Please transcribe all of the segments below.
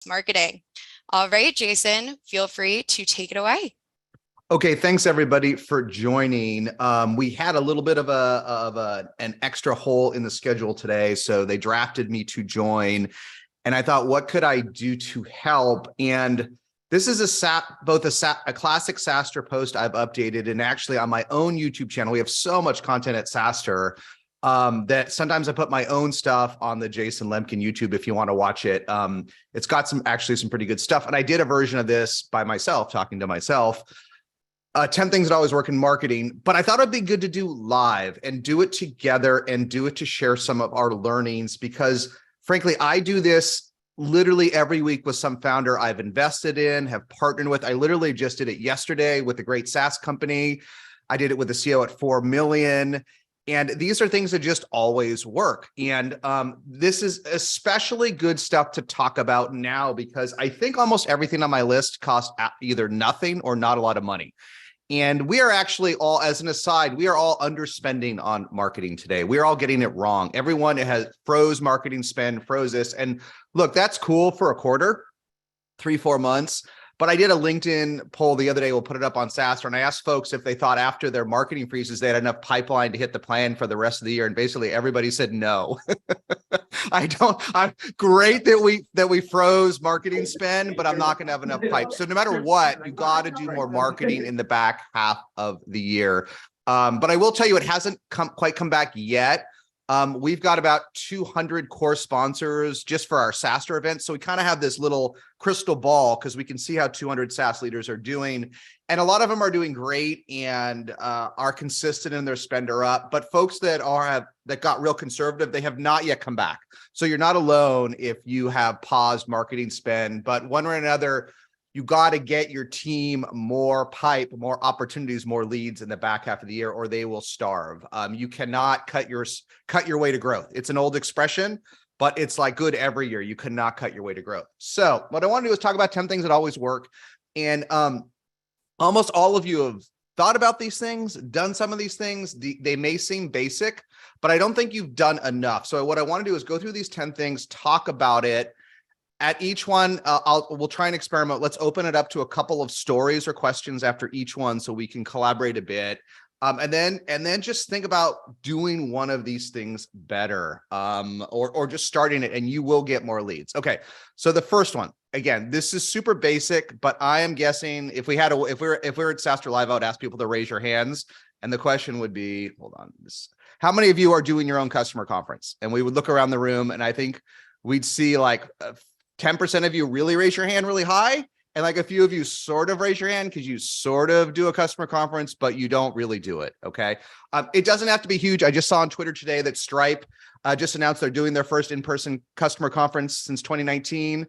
marketing. All right, Jason, feel free to take it away. Okay, thanks everybody for joining. We had a little bit of an extra hole in the schedule today, so they drafted me to join, and I thought, what could I do to help? And this is a classic SaaStr's post I've updated, and actually on my own YouTube channel, we have so much content at SaaStr's that sometimes I put my own stuff on the Jason Lemkin YouTube if you want to watch it. It's got some pretty good stuff, and I did a version of this by myself, talking to myself. 10 things that always work in marketing, but I thought it'd be good to do live and do it together and do it to share some of our learnings, because frankly, I do this literally every week with some founder I've invested in, have partnered with. I literally just did it yesterday with a great SaaS company. I did it with a CEO at 4 million. And these are things that just always work. And this is especially good stuff to talk about now, because I think almost everything on my list costs either nothing or not a lot of money. And we are actually all, as an aside, we are all underspending on marketing today. We're all getting it wrong. Everyone has froze marketing spend, froze this. And look, that's cool for a quarter, 3-4 months. But I did a LinkedIn poll the other day. We'll put it up on SaaStr's, and I asked folks if they thought after their marketing freezes, they had enough pipeline to hit the plan for the rest of the year. And basically everybody said no. I'm great that we froze marketing spend, but I'm not going to have enough pipe. So no matter what, you got to do more marketing in the back half of the year. But I will tell you, it hasn't quite come back yet. We've got about 200 core sponsors just for our SaaStr's event. So we kind of have this little crystal ball because we can see how 200 SaaS leaders are doing. And a lot of them are doing great and are consistent in their spend are up. But folks that got real conservative, they have not yet come back. So you're not alone if you have paused marketing spend, but one way or another, you got to get your team more pipe, more opportunities, more leads in the back half of the year, or they will starve. You cannot cut your way to growth. It's an old expression, but it's like good every year. You cannot cut your way to growth. So what I want to do is talk about 10 things that always work. And almost all of you have thought about these things, done some of these things. They may seem basic, but I don't think you've done enough. So what I want to do is go through these 10 things, talk about it. At each one, we'll try and experiment. Let's open it up to a couple of stories or questions after each one so we can collaborate a bit. And then just think about doing one of these things better, or just starting it, and you will get more leads. Okay, so the first one, again, this is super basic, but I am guessing if we were at SaaStr's Live, I would ask people to raise your hands, and the question would be, hold on, how many of you are doing your own customer conference? And we would look around the room, and I think we'd see like 10% of you really raise your hand really high, and like a few of you sort of raise your hand because you sort of do a customer conference, but you don't really do it, okay? It doesn't have to be huge. I just saw on Twitter today that Stripe just announced they're doing their first in-person customer conference since 2019.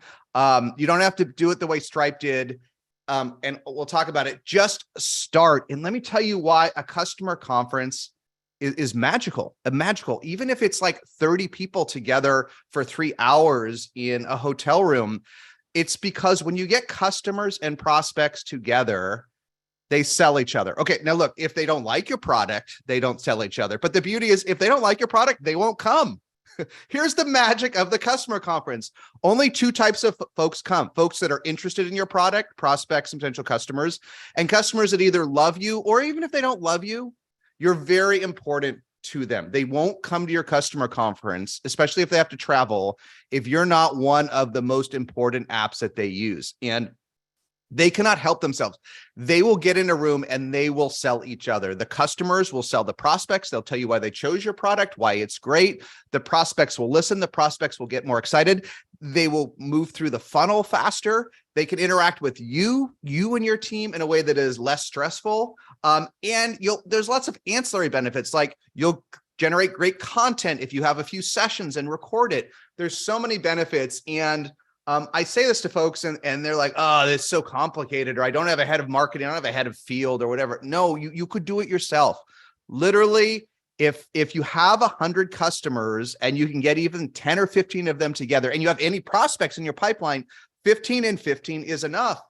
You don't have to do it the way Stripe did, and we'll talk about it. Just start, and let me tell you why a customer conference is magical, even if it's like 30 people together for 3 hours in a hotel room. It's because when you get customers and prospects together, they sell each other. Okay, now look, if they don't like your product, they don't sell each other. But the beauty is, if they don't like your product, they won't come. Here's the magic of the customer conference. Only 2 types of folks come: folks that are interested in your product, prospects and potential customers, and customers that either love you, or even if they don't love you, you're very important to them. They won't come to your customer conference, especially if they have to travel, if you're not one of the most important apps that they use. And they cannot help themselves. They will get in a room and they will sell each other. The customers will sell the prospects. They'll tell you why they chose your product, why it's great. The prospects will listen. The prospects will get more excited. They will move through the funnel faster. They can interact with you and your team in a way that is less stressful. And there's lots of ancillary benefits, like you'll generate great content if you have a few sessions and record it. There's so many benefits. And I say this to folks and they're like, oh, this is so complicated, or I don't have a head of marketing, I don't have a head of field or whatever. No, you could do it yourself. Literally, if you have 100 customers and you can get even 10 or 15 of them together, and you have any prospects in your pipeline, 15 and 15 is enough.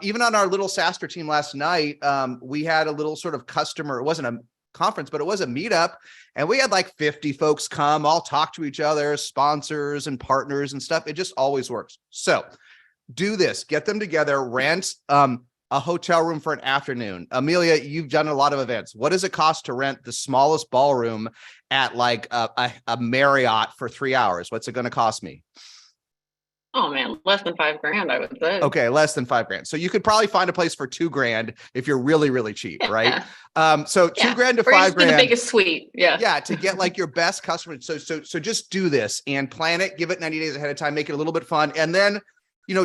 Even on our little SaaStr's team last night, we had a little sort of customer, it wasn't a conference, but it was a meetup, and we had like 50 folks come, all talk to each other, sponsors and partners and stuff. It just always works. So do this, get them together, rent a hotel room for an afternoon. Amelia, you've done a lot of events. What does it cost to rent the smallest ballroom at like a Marriott for 3 hours? What's it going to cost me? Oh man, less than $5,000, I would say. Okay, less than $5,000. So you could probably find a place for $2,000 if you're really, really cheap, right? So $2,000 to $5,000. The biggest suite. Yeah, to get like your best customer. So just do this and plan it. Give it 90 days ahead of time. Make it a little bit fun, and then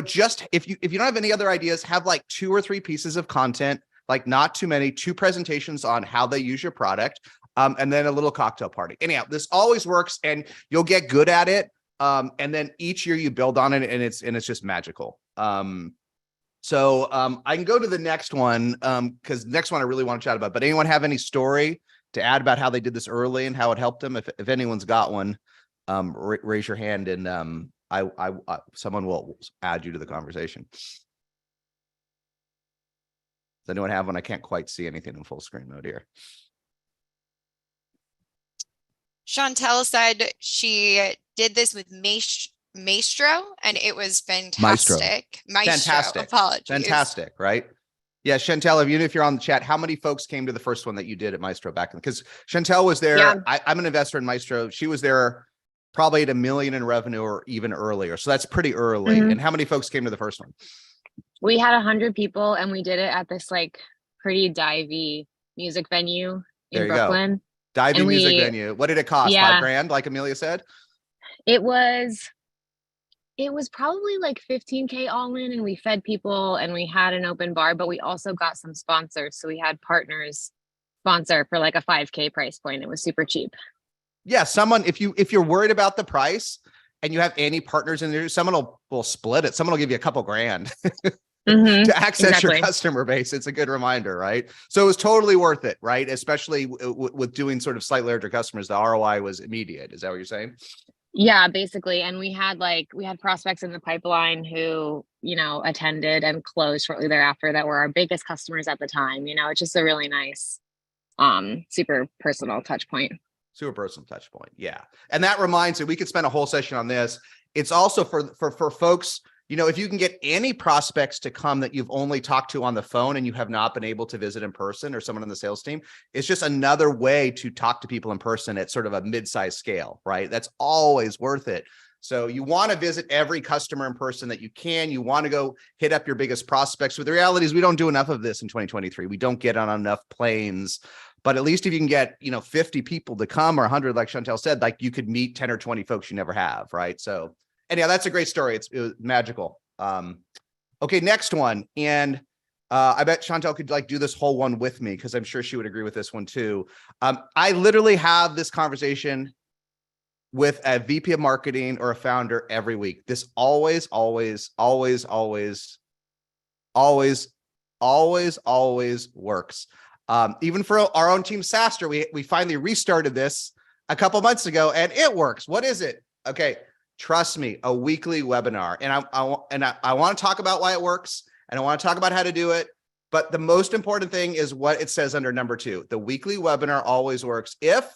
just if you don't have any other ideas, have like 2 or 3 pieces of content, like not too many, 2 presentations on how they use your product, and then a little cocktail party. Anyhow, this always works, and you'll get good at it. And then each year you build on it, and it's just magical. So I can go to the next one because the next one I really want to chat about. But anyone have any story to add about how they did this early and how it helped them? If anyone's got one, raise your hand, and someone will add you to the conversation. Does anyone have one? I can't quite see anything in full screen mode here. Chantel said she did this with Maestro, and it was fantastic. Maestro. Fantastic. Apologies. Fantastic, right? Yeah, Chantel, even if you're on the chat, how many folks came to the first one that you did at Maestro back then? Because Chantel was there. Yeah. I'm an investor in Maestro. She was there probably at $1 million in revenue or even earlier. So that's pretty early. Mm-hmm. And how many folks came to the first one? We had 100 people, and we did it at this like pretty divey music venue in Brooklyn. Divey music venue. What did it cost? Yeah. $5,000, like Amelia said? It was probably like $15,000 all in, and we fed people and we had an open bar, but we also got some sponsors. So we had partners sponsor for like a $5,000 price point. It was super cheap. Yeah. Someone, if you're worried about the price and you have any partners in there, someone will split it. Someone will give you a couple grand. Mm-hmm, to access your customer base. It's a good reminder, right? So it was totally worth it, right? Especially with doing sort of slightly larger customers, the ROI was immediate. Is that what you're saying? Yeah, basically. And we had prospects in the pipeline who, attended and closed shortly thereafter that were our biggest customers at the time. It's just a really nice, super personal touch point. Super personal touch point. Yeah. And that reminds me, we could spend a whole session on this. It's also for folks, if you can get any prospects to come that you've only talked to on the phone and you have not been able to visit in person, or someone on the sales team, it's just another way to talk to people in person at sort of a mid-sized scale, right? That's always worth it. So you want to visit every customer in person that you can. You want to go hit up your biggest prospects. But the reality is we don't do enough of this in 2023. We don't get on enough planes. But at least if you can get, 50 people to come, or 100, like Chantel said, like you could meet 10 or 20 folks you never have, right? So anyhow, that's a great story. It was magical. Okay, next one. And I bet Chantel could do this whole one with me, because I'm sure she would agree with this one too. I literally have this conversation with a VP of marketing or a founder every week. This always works. Even for our own team, SaaStr's, we finally restarted this a couple months ago, and it works. What is it? Okay. Trust me, a weekly webinar. And I want to talk about why it works, and I want to talk about how to do it. But the most important thing is what it says under number 2. The weekly webinar always works if,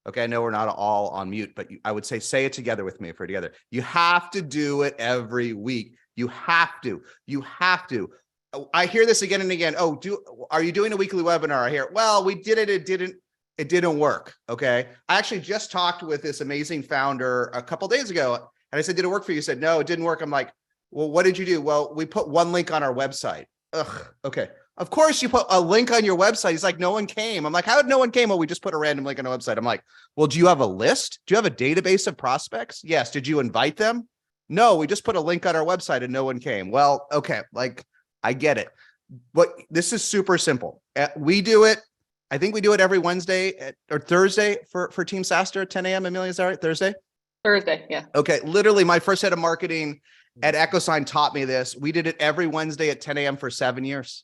okay, I know we're not all on mute, but I would say it together with me if we're together. You have to do it every week. You have to. I hear this again and again. Oh, are you doing a weekly webinar? I hear, well, we did it. It didn't work. Okay. I actually just talked with this amazing founder a couple days ago, and I said, did it work for you? He said, no, it didn't work. I'm like, well, what did you do? Well, we put one link on our website. Ugh. Okay. Of course you put a link on your website. He's like, no one came. I'm like, how did no one came? Well, we just put a random link on our website. I'm like, well, do you have a list? Do you have a database of prospects? Yes. Did you invite them? No, we just put a link on our website and no one came. Well, okay. I get it. But this is super simple. We do it. I think we do it every Wednesday or Thursday for Team SaaStr's at 10 a.m. Amelia, is that right? Thursday, yeah. Okay. Literally, my first head of marketing at EchoSign taught me this. We did it every Wednesday at 10 a.m. for 7 years.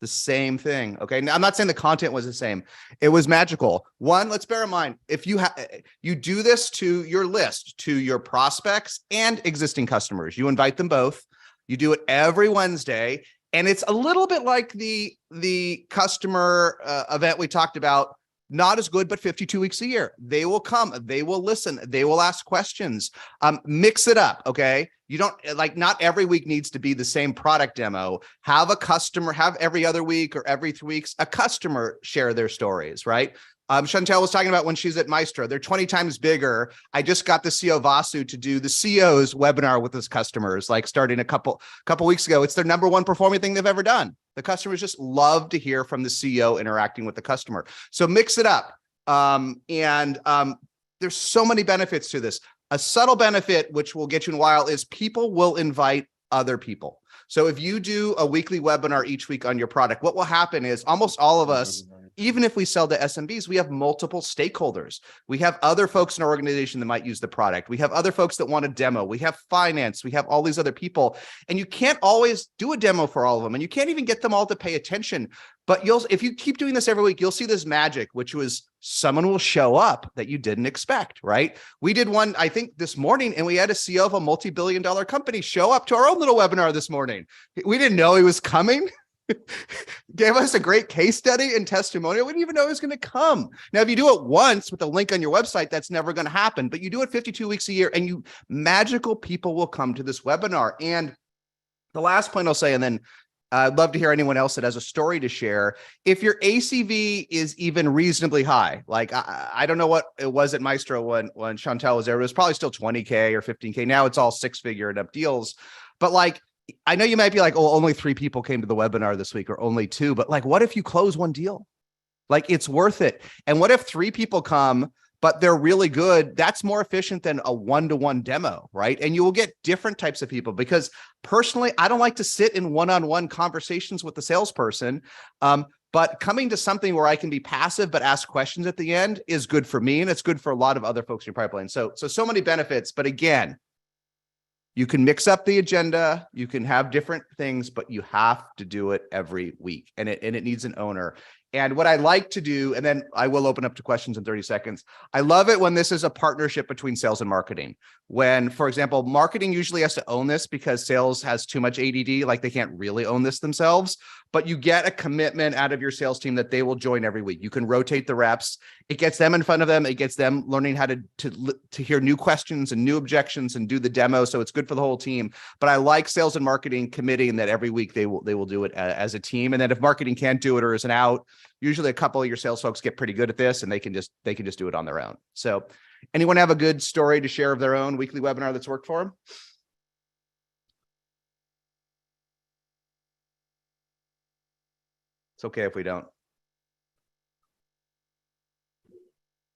The same thing. Okay. Now, I'm not saying the content was the same. It was magical. One, let's bear in mind, if you do this to your list, to your prospects and existing customers, you invite them both. You do it every Wednesday. And it's a little bit like the customer event we talked about not as good, but 52 weeks a year. They will come, they will listen, they will ask questions. Mix it up, okay? You don't like, not every week needs to be the same product demo. Have a customer, have every other week or every 3 weeks, a customer share their stories, right? Chantel was talking about when she's at Maestro, they're 20 times bigger. I just got the CEO Vasu to do the CEO's webinar with his customers, like starting a couple weeks ago. It's their number one performing thing they've ever done. The customers just love to hear from the CEO interacting with the customer. So mix it up. There's so many benefits to this. A subtle benefit, which we'll get you in a while, is people will invite other people. So if you do a weekly webinar each week on your product, what will happen is almost all of us, even if we sell to SMBs, we have multiple stakeholders. We have other folks in our organization that might use the product. We have other folks that want a demo. We have finance. We have all these other people. And you can't always do a demo for all of them. And you can't even get them all to pay attention. But if you keep doing this every week, you'll see this magic, which was someone will show up that you didn't expect, right? We did one, I think, this morning, and we had a CEO of a multi-billion-dollar company show up to our own little webinar this morning. We didn't know he was coming. Gave us a great case study and testimonial. We didn't even know he was going to come. Now, if you do it once with a link on your website, that's never going to happen. But you do it 52 weeks a year, and magical people will come to this webinar. And the last point I'll say, and then I'd love to hear anyone else that has a story to share. If your ACV is even reasonably high, like I don't know what it was at Maestro when Chantel was there, it was probably still 20K or 15K. Now it's all 6-figure and up deals. But like, I know you might be like, oh, only 3 people came to the webinar this week or only 2, but like, what if you close one deal? Like, it's worth it. And what if 3 people come, but they're really good? That's more efficient than a one-to-one demo, right? And you will get different types of people, because personally, I don't like to sit in one-on-one conversations with the salesperson. But coming to something where I can be passive but ask questions at the end is good for me, and it's good for a lot of other folks in your pipeline. So many benefits. But again, you can mix up the agenda, you can have different things, but you have to do it every week, and it needs an owner. And what I like to do, and then I will open up to questions in 30 seconds. I love it when this is a partnership between sales and marketing. When, for example, marketing usually has to own this because sales has too much ADD, like they can't really own this themselves, but you get a commitment out of your sales team that they will join every week. You can rotate the reps. It gets them in front of them. It gets them learning how to hear new questions and new objections and do the demo. So it's good for the whole team. But I like sales and marketing committing that every week they will do it as a team. And then if marketing can't do it or is an out, usually a couple of your sales folks get pretty good at this, and they can just do it on their own. So anyone have a good story to share of their own weekly webinar that's worked for them? It's okay if we don't.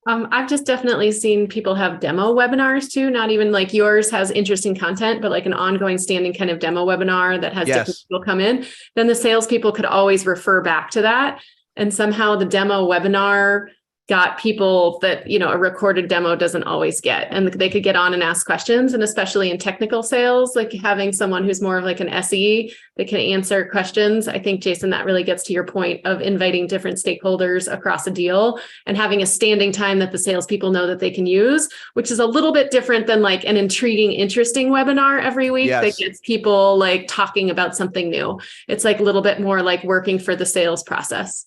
I've just definitely seen people have demo webinars too, not even like yours has interesting content, but like an ongoing standing kind of demo webinar that has different people come in. Then the salespeople could always refer back to that. And somehow the demo webinar got people that, a recorded demo doesn't always get, and they could get on and ask questions. And especially in technical sales, like having someone who's more of like an SE that can answer questions. I think, Jason, that really gets to your point of inviting different stakeholders across a deal and having a standing time that the salespeople know that they can use, which is a little bit different than like an intriguing, interesting webinar every week that gets people like talking about something new. It's like a little bit more like working for the sales process.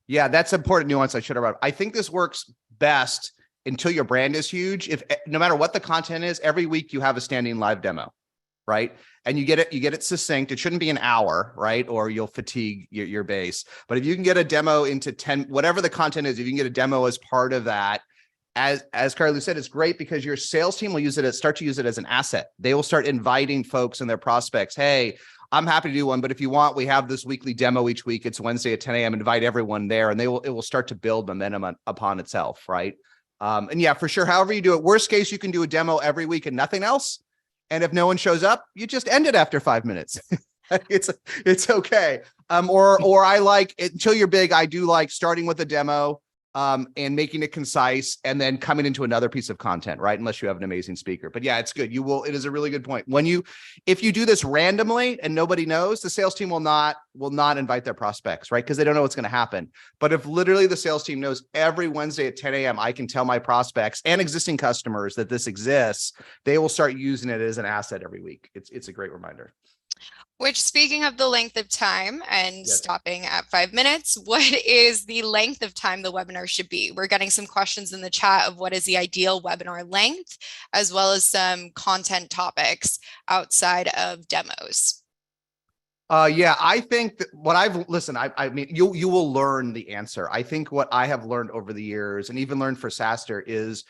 Yeah, that's an important nuance I should have brought up. I think this works best until your brand is huge. If no matter what the content is, every week you have a standing live demo, right? And you get it succinct. It shouldn't be an hour, right? Or you'll fatigue your base. But if you can get a demo into 10, whatever the content is, if you can get a demo as part of that, as Carly said, it's great because your sales team will start to use it as an asset. They will start inviting folks and their prospects. Hey, I'm happy to do one, but if you want, we have this weekly demo each week. It's Wednesday at 10 a.m. Invite everyone there, and it will start to build momentum upon itself, right? And yeah, for sure, however you do it, worst case, you can do a demo every week and nothing else. And if no one shows up, you just end it after 5 minutes. It's okay. Or I like, until you're big, I do like starting with a demo, and making it concise and then coming into another piece of content, right? Unless you have an amazing speaker. But yeah, it's good. It is a really good point. If you do this randomly and nobody knows, the sales team will not invite their prospects, right? Because they don't know what's going to happen. But if literally the sales team knows every Wednesday at 10 a.m., I can tell my prospects and existing customers that this exists, they will start using it as an asset every week. It's a great reminder. Which, speaking of the length of time and Yes. stopping at 5 minutes, what is the length of time the webinar should be? We're getting some questions in the chat of what is the ideal webinar length, as well as some content topics outside of demos. Yeah, I think that what I mean, you will learn the answer. I think what I have learned over the years, and even learned for SaaStr's, is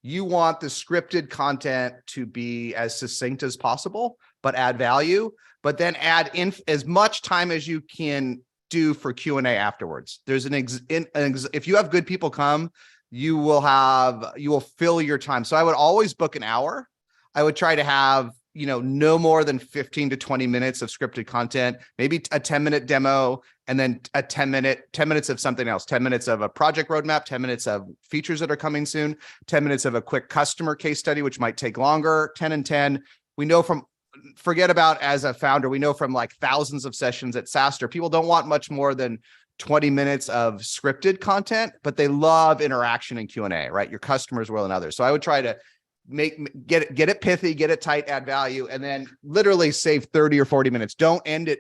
you want the scripted content to be as succinct as possible, but add value, but then add in as much time as you can do for Q&A afterwards. There's if you have good people come, you will fill your time. So I would always book an hour. I would try to have, no more than 15 to 20 minutes of scripted content, maybe a 10-minute demo, and then 10 minutes of something else, 10 minutes of a project roadmap, 10 minutes of features that are coming soon, 10 minutes of a quick customer case study, which might take longer, 10 and 10. Forget about as a founder, we know from like thousands of sessions at SaaStr's, people don't want much more than 20 minutes of scripted content, but they love interaction and Q&A, right? Your customers will and others. So I would try to get it pithy, get it tight, add value, and then literally save 30 or 40 minutes. Don't end it.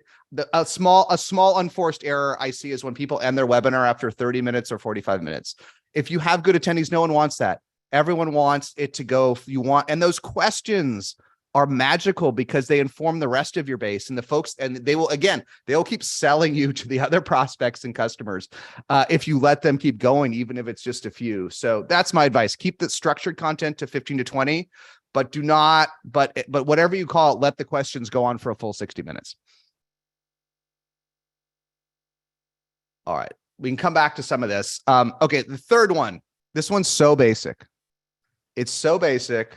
A small unforced error I see is when people end their webinar after 30 minutes or 45 minutes. If you have good attendees, no one wants that. Everyone wants it to go. And those questions are magical because they inform the rest of your base and the folks, and they'll keep selling you to the other prospects and customers if you let them keep going, even if it's just a few. So that's my advice. Keep the structured content to 15 to 20, but but whatever you call it, let the questions go on for a full 60 minutes. All right, we can come back to some of this. Okay, the third one, this one's so basic. It's so basic,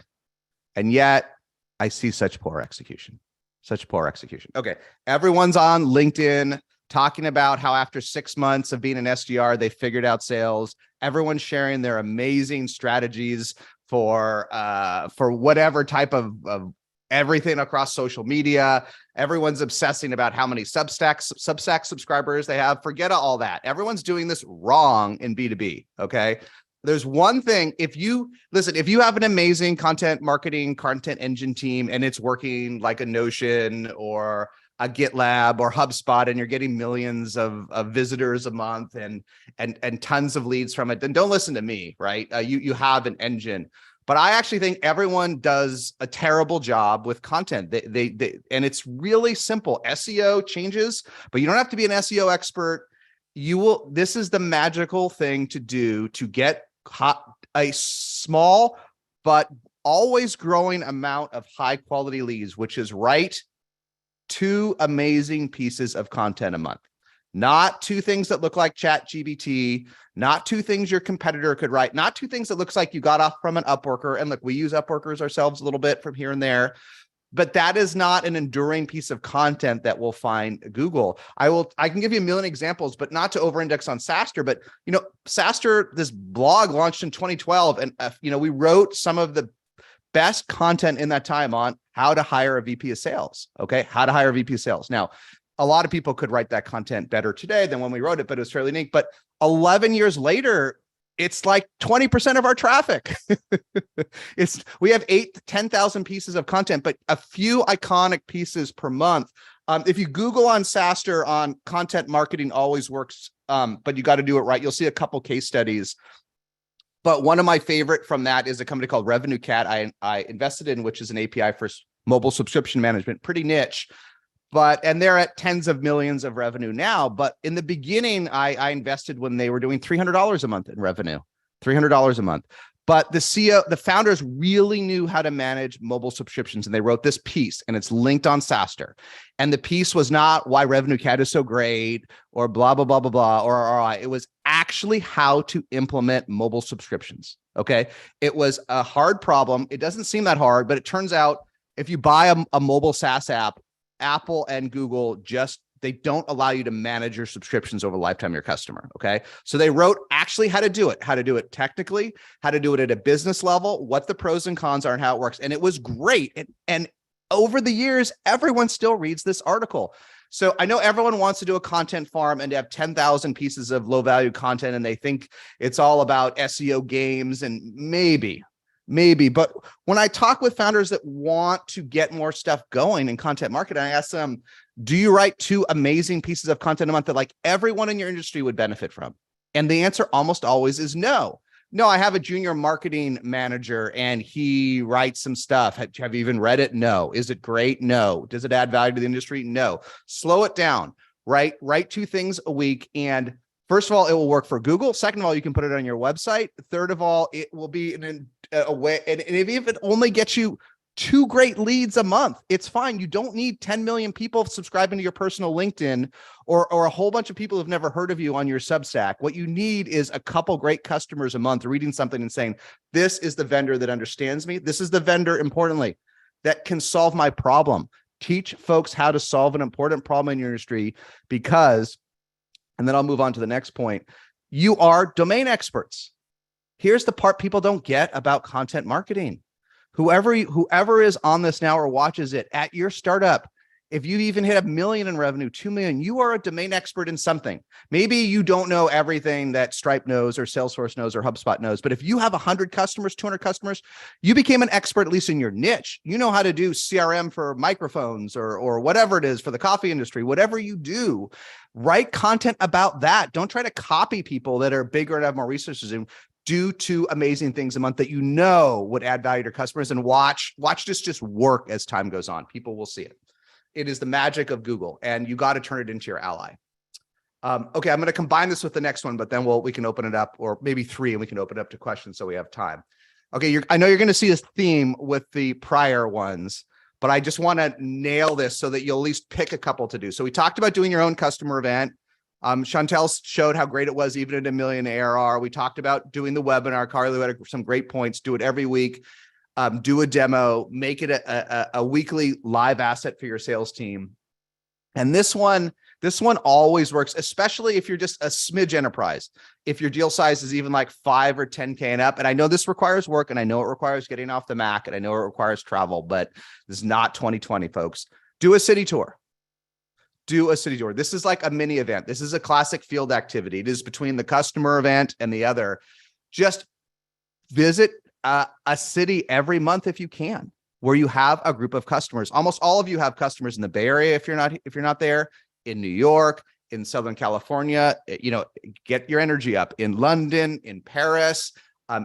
and yet I see such poor execution. Okay. Everyone's on LinkedIn talking about how after 6 months of being an SDR, they figured out sales. Everyone's sharing their amazing strategies for whatever type of everything across social media. Everyone's obsessing about how many Substack subscribers they have. Forget all that. Everyone's doing this wrong in B2B. Okay. There's one thing, if you have an amazing content marketing, content engine team, and it's working like a Notion or a GitLab or HubSpot, and you're getting millions of visitors a month and tons of leads from it, then don't listen to me, right? You have an engine. But I actually think everyone does a terrible job with content. And it's really simple. SEO changes, but you don't have to be an SEO expert. This is the magical thing to do to get a small but always growing amount of high quality leads, which is write 2 amazing pieces of content a month. Not 2 things that look like ChatGPT, not 2 things your competitor could write, not 2 things that looks like you got off from an Upworker. And look, we use Upworkers ourselves a little bit from here and there. But that is not an enduring piece of content that will find Google. I can give you a million examples, but not to over-index on SaaStr's. But SaaStr's, this blog launched in 2012, and we wrote some of the best content in that time on how to hire a VP of sales. Okay, how to hire a VP of sales. Now, a lot of people could write that content better today than when we wrote it, but it was fairly unique. But 11 years later, it's like 20% of our traffic. We have 8,000 to 10,000 pieces of content, but a few iconic pieces per month. If you Google on SaaStr's on content marketing always works, but you got to do it right. You'll see a couple case studies. But one of my favorite from that is a company called Revenue Cat I invested in, which is an API for mobile subscription management, pretty niche. And they're at tens of millions of revenue now. But in the beginning, I invested when they were doing $300 a month in revenue, $300 a month. But the founders really knew how to manage mobile subscriptions. And they wrote this piece, and it's linked on SaaStr's. And the piece was not why Revenue Cat is so great or blah, blah, blah, blah, blah, or ROI. It was actually how to implement mobile subscriptions. Okay. It was a hard problem. It doesn't seem that hard, but it turns out if you buy a mobile SaaS app, Apple and Google they don't allow you to manage your subscriptions over the lifetime of your customer. Okay. So they wrote actually how to do it technically, how to do it at a business level, what the pros and cons are and how it works. And it was great. And over the years, everyone still reads this article. So I know everyone wants to do a content farm and to have 10,000 pieces of low value content. And they think it's all about SEO games, and maybe, Maybe. But when I talk with founders that want to get more stuff going in content marketing, I ask them, do you write 2 amazing pieces of content a month that like everyone in your industry would benefit from? And the answer almost always is no. No, I have a junior marketing manager and he writes some stuff. Have you even read it? No. Is it great? No. Does it add value to the industry? No. Slow it down. Write 2 things a week. And first of all, it will work for Google. Second of all, you can put it on your website. Third of all, it will be a way. And if it only gets you 2 great leads a month, it's fine. You don't need 10 million people subscribing to your personal LinkedIn or a whole bunch of people who've never heard of you on your Substack. What you need is a couple great customers a month reading something and saying, this is the vendor that understands me. This is the vendor, importantly, that can solve my problem. Teach folks how to solve an important problem in your industry because, and then I'll move on to the next point, you are domain experts. Here's the part people don't get about content marketing. Whoever is on this now or watches it at your startup, if you even hit $1 million in revenue, 2 million, you are a domain expert in something. Maybe you don't know everything that Stripe knows or Salesforce knows or HubSpot knows, but if you have 100 customers, 200 customers, you became an expert, at least in your niche. You know how to do CRM for microphones or whatever it is for the coffee industry, whatever you do, write content about that. Don't try to copy people that are bigger and have more resources. And do 2 amazing things a month that you know would add value to customers, and watch this just work as time goes on. People will see it. It is the magic of Google, and you got to turn it into your ally. Okay, I'm going to combine this with the next one, but then we can open it up, or maybe 3, and we can open it up to questions so we have time. Okay, I know you're going to see a theme with the prior ones, but I just want to nail this so that you'll at least pick a couple to do. So we talked about doing your own customer event. Chantel showed how great it was even at $1 million ARR. We talked about doing the webinar. Carly had some great points. Do it every week. Do a demo. Make it a weekly live asset for your sales team. And this one always works, especially if you're just a smidge enterprise. If your deal size is even like 5 or 10K and up, and I know this requires work, and I know it requires getting off the Mac, and I know it requires travel, but this is not 2020, folks. Do a city tour. Do a city tour. This is like a mini event. This is a classic field activity. It is between the customer event and the other. Just visit a city every month if you can, where you have a group of customers. Almost all of you have customers in the Bay Area if you're not there, in New York, in Southern California. Get your energy up in London, in Paris,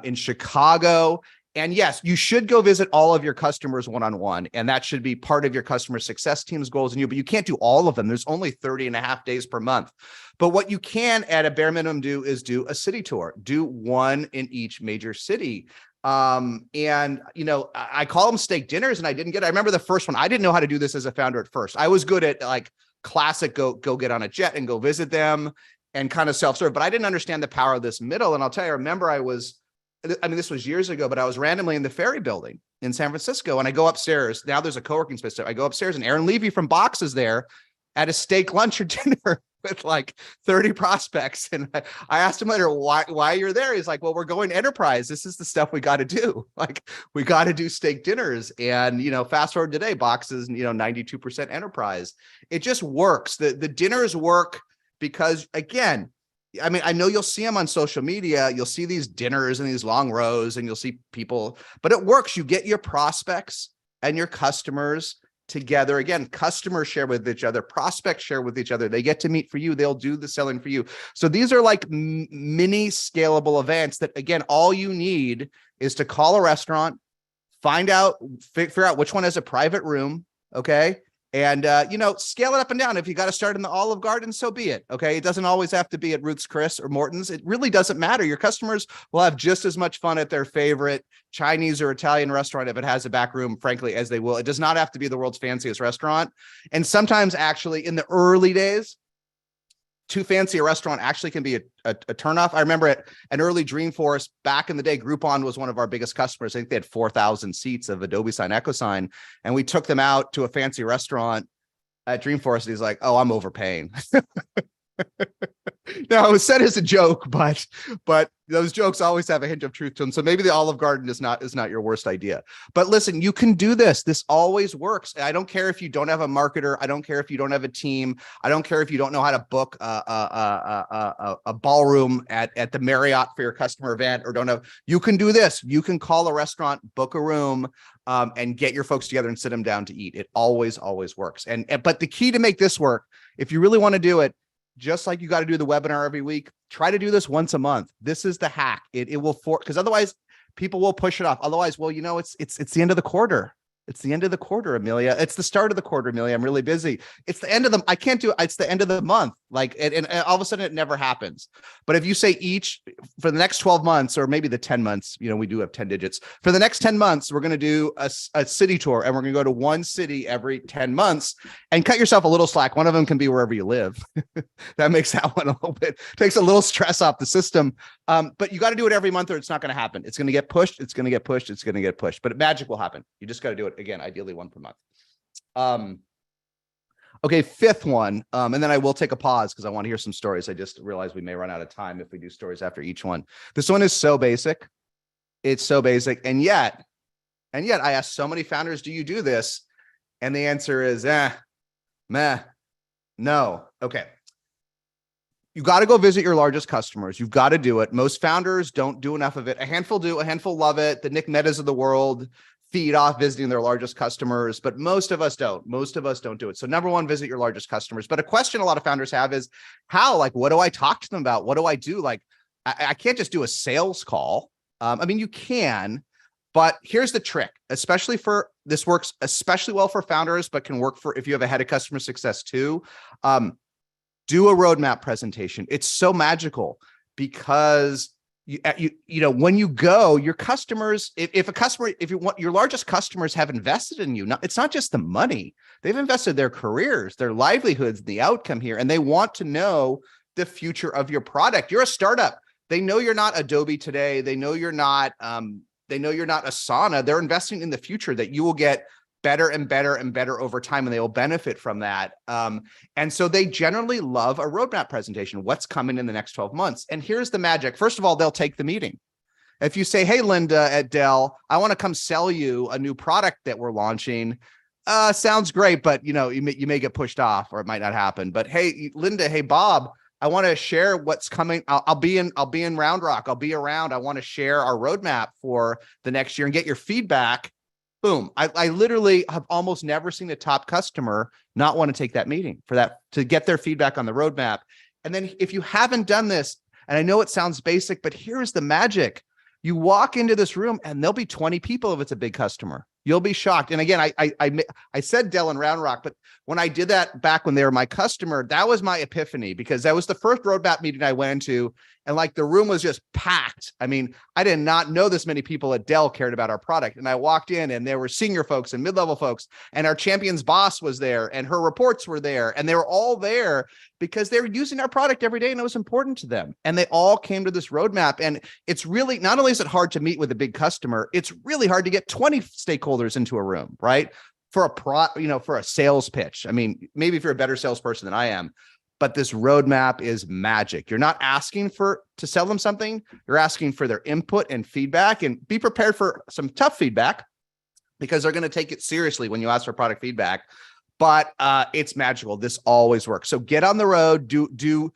in Chicago. And yes, you should go visit all of your customers one-on-one, and that should be part of your customer success team's goals. But you can't do all of them. There's only 30 and a half days per month. But what you can at a bare minimum do is do a city tour. Do one in each major city. I call them steak dinners, and I remember the first one. I didn't know how to do this as a founder at first. I was good at like classic, go get on a jet and go visit them and kind of self-serve, but I didn't understand the power of this middle. And I'll tell you, I remember this was years ago, but I was randomly in the Ferry Building in San Francisco, and I go upstairs. Now there's a co-working space there. I go upstairs, and Aaron Levy from Box is there at a steak lunch or dinner with like 30 prospects. And I asked him later, why you're there? He's like, well, we're going enterprise. This is the stuff we got to do. Like, we got to do steak dinners. And, fast forward today, Box is, 92% enterprise. It just works. The dinners work because, again, I know you'll see them on social media. You'll see these dinners and these long rows, and you'll see people, but it works. You get your prospects and your customers together. Again, customers share with each other, prospects share with each other. They get to meet for you. They'll do the selling for you. So these are like mini scalable events that, again, all you need is to call a restaurant, figure out which one has a private room. Okay. And, scale it up and down. If you got to start in the Olive Garden, so be it. Okay. It doesn't always have to be at Ruth's Chris or Morton's. It really doesn't matter. Your customers will have just as much fun at their favorite Chinese or Italian restaurant, if it has a back room, frankly, as they will. It does not have to be the world's fanciest restaurant. And sometimes actually in the early days, too fancy a restaurant actually can be a turnoff. I remember at an early Dreamforce back in the day, Groupon was one of our biggest customers. I think they had 4,000 seats of Adobe Sign, EchoSign, and we took them out to a fancy restaurant at Dreamforce. And he's like, "Oh, I'm overpaying." No, it was said as a joke, but those jokes always have a hint of truth to them. So maybe the Olive Garden is not your worst idea. But listen, you can do this. This always works. I don't care if you don't have a marketer. I don't care if you don't have a team. I don't care if you don't know how to book a ballroom at the Marriott for your customer event, or don't have. You can do this. You can call a restaurant, book a room, and get your folks together and sit them down to eat. It always works. But the key to make this work, if you really want to do it, just like you got to do the webinar every week, try to do this once a month. This is the hack. It will because otherwise people will push it off. Otherwise, well, it's the end of the quarter. It's the end of the quarter, Amelia. It's the start of the quarter, Amelia. I'm really busy. It's the end of the, I can't do it. It's the end of the month. Like, and all of a sudden it never happens. But if you say for the next 12 months, or maybe the 10 months, we do have 10 digits. For the next 10 months, we're going to do a city tour, and we're going to go to one city every 10 months, and cut yourself a little slack. One of them can be wherever you live. That makes that one a little bit, takes a little stress off the system. But you got to do it every month, or it's not going to happen. It's going to get pushed. It's going to get pushed. It's going to get pushed, but magic will happen. You just got to do it again, ideally one per month. Okay, fifth one. And then I will take a pause because I want to hear some stories. I just realized we may run out of time if we do stories after each one. This one is so basic. It's so basic. And yet I ask so many founders, do you do this? And the answer is, meh, no. Okay. You got to go visit your largest customers. You've got to do it. Most founders don't do enough of it. A handful do, a handful love it. The Nick Metas of the world feed off visiting their largest customers, but most of us don't. Most of us don't do it. So number one, visit your largest customers. But a question a lot of founders have is how, like, what do I talk to them about? What do I do? Like, I can't just do a sales call. I mean, you can, but here's the trick, especially this works especially well for founders, but can work for if you have a head of customer success too. Do a roadmap presentation. It's so magical because when you go, your customers, if you want, your largest customers have invested in you. It's not just the money. They've invested their careers, their livelihoods, the outcome here, and they want to know the future of your product. You're a startup. They know you're not Adobe today. They know you're not Asana. They're investing in the future, that you will get better and better and better over time, and they will benefit from that. And so they generally love a roadmap presentation, what's coming in the next 12 months. And here's the magic. First of all, they'll take the meeting. If you say, hey, Linda at Dell, I want to come sell you a new product that we're launching. Sounds great, but you may get pushed off, or it might not happen. But hey, Linda, hey, Bob, I want to share what's coming. I'll be in Round Rock. I'll be around. I want to share our roadmap for the next year and get your feedback. Boom. I literally have almost never seen a top customer not want to take that meeting to get their feedback on the roadmap. And then if you haven't done this, and I know it sounds basic, but here's the magic. You walk into this room and there'll be 20 people if it's a big customer. You'll be shocked. And again, I said Dell and Round Rock, but when I did that back when they were my customer, that was my epiphany, because that was the first roadmap meeting I went to. And like the room was just packed. I mean, I did not know this many people at Dell cared about our product. And I walked in and there were senior folks and mid-level folks, and our champion's boss was there, and her reports were there, and they were all there because they were using our product every day and it was important to them. And they all came to this roadmap. And it's really, not only is it hard to meet with a big customer, it's really hard to get 20 stakeholders into a room, right? For a sales pitch. I mean, maybe if you're a better salesperson than I am, but this roadmap is magic. You're not asking to sell them something. You're asking for their input and feedback, and be prepared for some tough feedback, because they're going to take it seriously when you ask for product feedback. But it's magical. This always works. So get on the road, do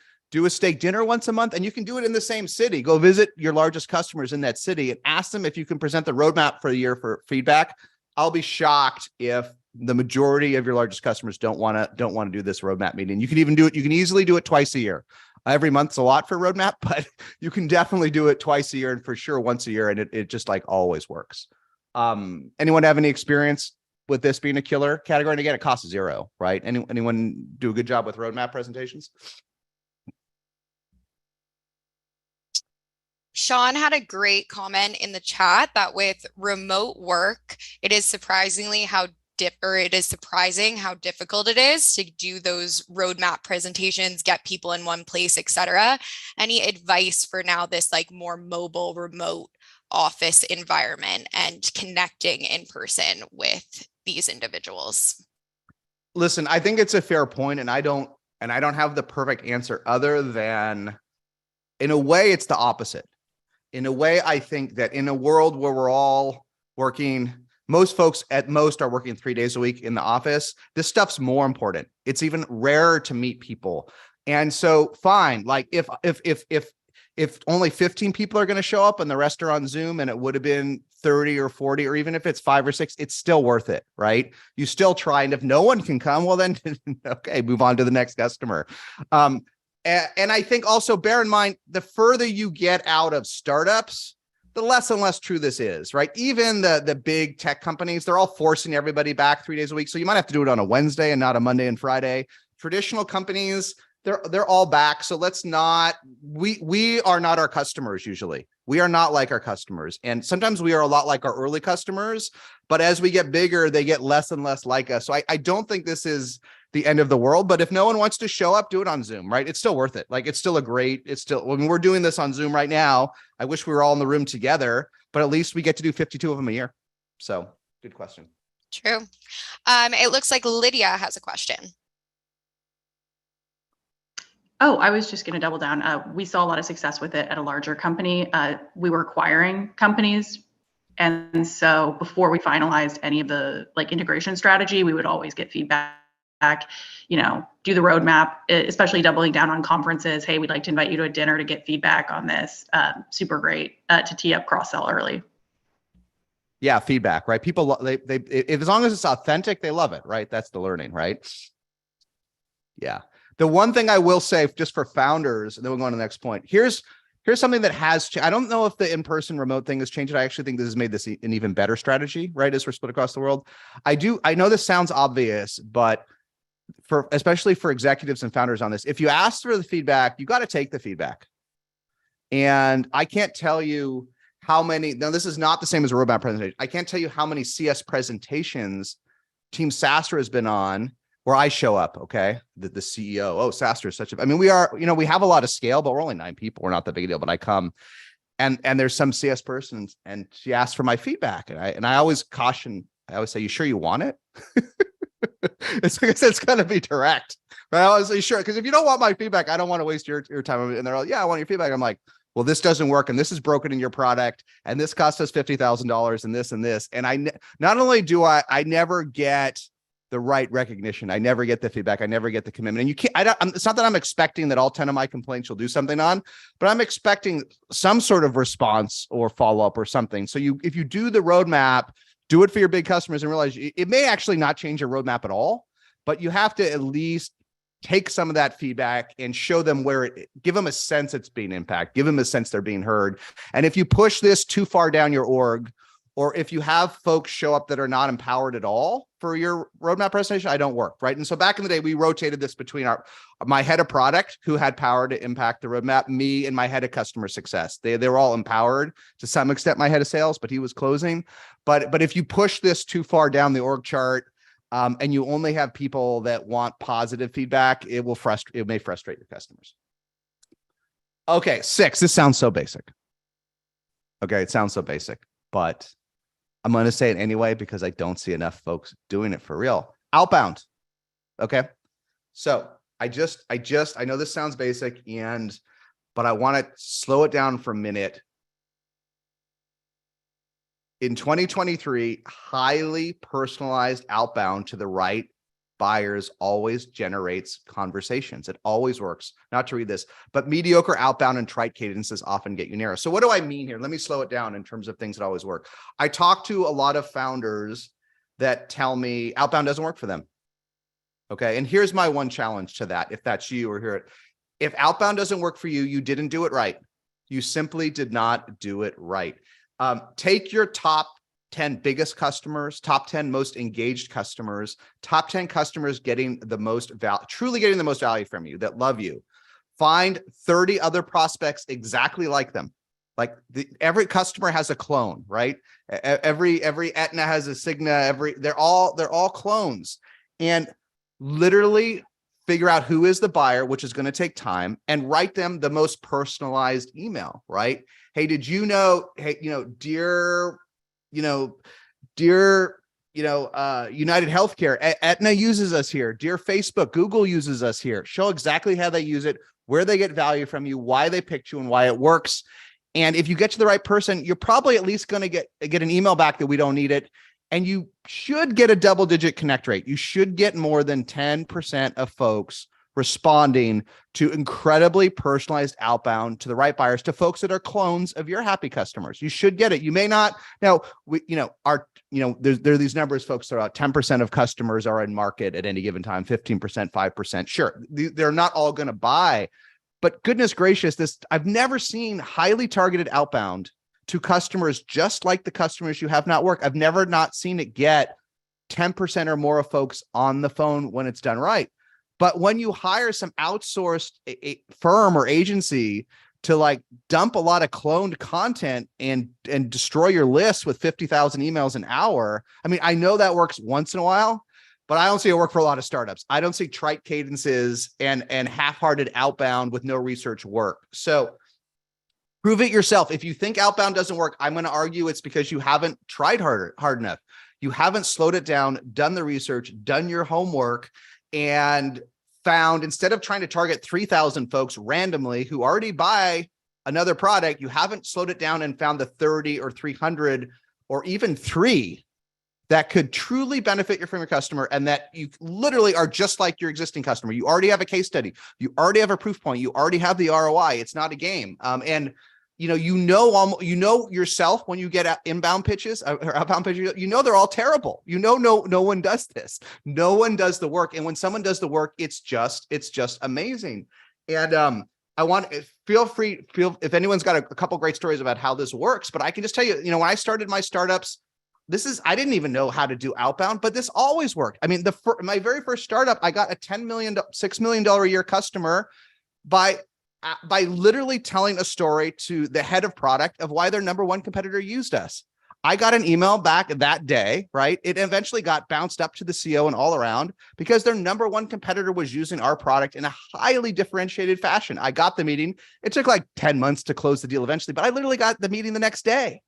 a steak dinner once a month, and you can do it in the same city. Go visit your largest customers in that city and ask them if you can present the roadmap for the year for feedback. I'll be shocked if the majority of your largest customers don't want to do this roadmap meeting. You can even do it. You can easily do it twice a year. Every month's a lot for roadmap, but you can definitely do it twice a year, and for sure once a year. And it just like always works. Anyone have any experience with this being a killer category? And again, it costs $0, right? Anyone do a good job with roadmap presentations? Sean had a great comment in the chat that with remote work, it is surprising how difficult it is to do those roadmap presentations, get people in one place, etc. Any advice for now this like more mobile remote office environment and connecting in person with these individuals? Listen, I think it's a fair point, and I don't And I don't have the perfect answer other than, in a way, it's the opposite. In a way, I think that in a world where we're all working, most folks at most are working 3 days a week in the office, this stuff's more important. It's even rarer to meet people. And so fine, like if only 15 people are going to show up and the rest are on Zoom and it would have been 30 or 40, or even if it's 5 or 6, it's still worth it, right? You still try. And if no one can come, well, then, okay, move on to the next customer. And I think also bear in mind, the further you get out of startups, the less and less true this is, right? Even the big tech companies, they're all forcing everybody back 3 days a week. So you might have to do it on a Wednesday and not a Monday and Friday. Traditional companies, they're all back. So let's not, we are not our customers usually. We are not like our customers. And sometimes we are a lot like our early customers, but as we get bigger, they get less and less like us. So I don't think this is the end of the world, but if no one wants to show up, do it on Zoom, right? It's still worth it. Like it's still when we're doing this on Zoom right now, I wish we were all in the room together, but at least we get to do 52 of them a year. So good question. True. It looks like Lydia has a question. Oh, I was just going to double down. We saw a lot of success with it at a larger company. We were acquiring companies. And so before we finalized any of the integration strategy, we would always get feedback, do the roadmap, especially doubling down on conferences. Hey, we'd like to invite you to a dinner to get feedback on this. Super great to tee up cross-sell early. Yeah, feedback, right? People, if as long as it's authentic, they love it, right? That's the learning, right? Yeah. The one thing I will say just for founders, and then we'll go on to the next point. Here's something that has, I don't know if the in-person remote thing has changed it. I actually think this has made this an even better strategy, right? As we're split across the world. I know this sounds obvious, but especially for executives and founders on this, if you ask for the feedback, you got to take the feedback. And I can't tell you how many, now this is not the same as a roadmap presentation. I can't tell you how many CS presentations Team SaaStr's has been on where I show up, okay? The CEO, oh, SaaStr's such a, I mean, we are, we have a lot of scale, but we're only 9 people. We're not the big deal, but I come and there's some CS person and she asked for my feedback. And I always caution, I always say, you sure you want it? It's like I said, it's going to be direct, right? I was like, sure. Because if you don't want my feedback, I don't want to waste your time. And they're like, yeah, I want your feedback. I'm like, well, this doesn't work. And this is broken in your product. And this cost us $50,000 and this and this. And not only do I never get the right recognition. I never get the feedback. I never get the commitment. And you can't, it's not that I'm expecting that all 10 of my complaints you'll do something on, but I'm expecting some sort of response or follow-up or something. So if you do the roadmap, do it for your big customers and realize it may actually not change your roadmap at all, but you have to at least take some of that feedback and show them give them a sense it's being impacted, give them a sense they're being heard. And if you push this too far down your org, or if you have folks show up that are not empowered at all for your roadmap presentation, I don't work, right? And so back in the day, we rotated this between my head of product, who had power to impact the roadmap, me and my head of customer success. They were all empowered to some extent, my head of sales, but he was closing. But if you push this too far down the org chart, and you only have people that want positive feedback, it may frustrate your customers. Okay, 6, this sounds so basic. Okay, it sounds so basic, but I'm going to say it anyway because I don't see enough folks doing it for real. Outbound. Okay. So I know this sounds basic but I want to slow it down for a minute. In 2023, highly personalized outbound to the right buyers always generates conversations. It always works. Not to read this, but mediocre outbound and trite cadences often get you narrow. So what do I mean here? Let me slow it down in terms of things that always work. I talk to a lot of founders that tell me outbound doesn't work for them. Okay. And here's my one challenge to that. If that's you or hear it, if outbound doesn't work for you, you didn't do it right. You simply did not do it right. Take your top 10 biggest customers, top 10 most engaged customers, top 10 customers getting the most value, truly getting the most value from you, that love you. Find 30 other prospects exactly like them. Like every customer has a clone, right? Every Aetna has a Cigna. They're all clones, and literally figure out who is the buyer, which is going to take time, and write them the most personalized email, right? Hey, did you know? Hey, dear United Healthcare, Aetna uses us here. Dear Facebook, Google uses us here. Show exactly how they use it, where they get value from you, why they picked you, and why it works. And if you get to the right person, you're probably at least going to get an email back that we don't need it. And you should get a double-digit connect rate. You should get more than 10% of folks responding to incredibly personalized outbound to the right buyers, to folks that are clones of your happy customers. You should get it. You may not. Now, there are these numbers folks throw out. 10% of customers are in market at any given time, 15%, 5%. Sure, they're not all going to buy, but goodness gracious, I've never seen highly targeted outbound to customers just like the customers you have not worked. I've never not seen it get 10% or more of folks on the phone when it's done right. But when you hire some outsourced firm or agency to like dump a lot of cloned content and destroy your list with 50,000 emails an hour, I mean, I know that works once in a while, but I don't see it work for a lot of startups. I don't see trite cadences and half-hearted outbound with no research work. So prove it yourself. If you think outbound doesn't work, I'm going to argue it's because you haven't tried hard enough. You haven't slowed it down, done the research, done your homework, and found, instead of trying to target 3,000 folks randomly who already buy another product, you haven't slowed it down and found the 30 or 300 or even 3 that could truly benefit from your customer, and that you literally are just like your existing customer. You already have a case study. You already have a proof point. You already have the ROI. It's not a game. And you know yourself when you get inbound pitches or outbound pitches, they're all terrible. No one does this. No one does the work. And when someone does the work, it's just amazing. And I want feel if anyone's got a couple great stories about how this works, but I can just tell you, when I started my startups, I didn't even know how to do outbound, but this always worked. I mean, my very first startup, I got a $6 million a year customer by literally telling a story to the head of product of why their number one competitor used us. I got an email back that day, right? It eventually got bounced up to the CEO and all around because their number one competitor was using our product in a highly differentiated fashion. I got the meeting. It took like 10 months to close the deal eventually, but I literally got the meeting the next day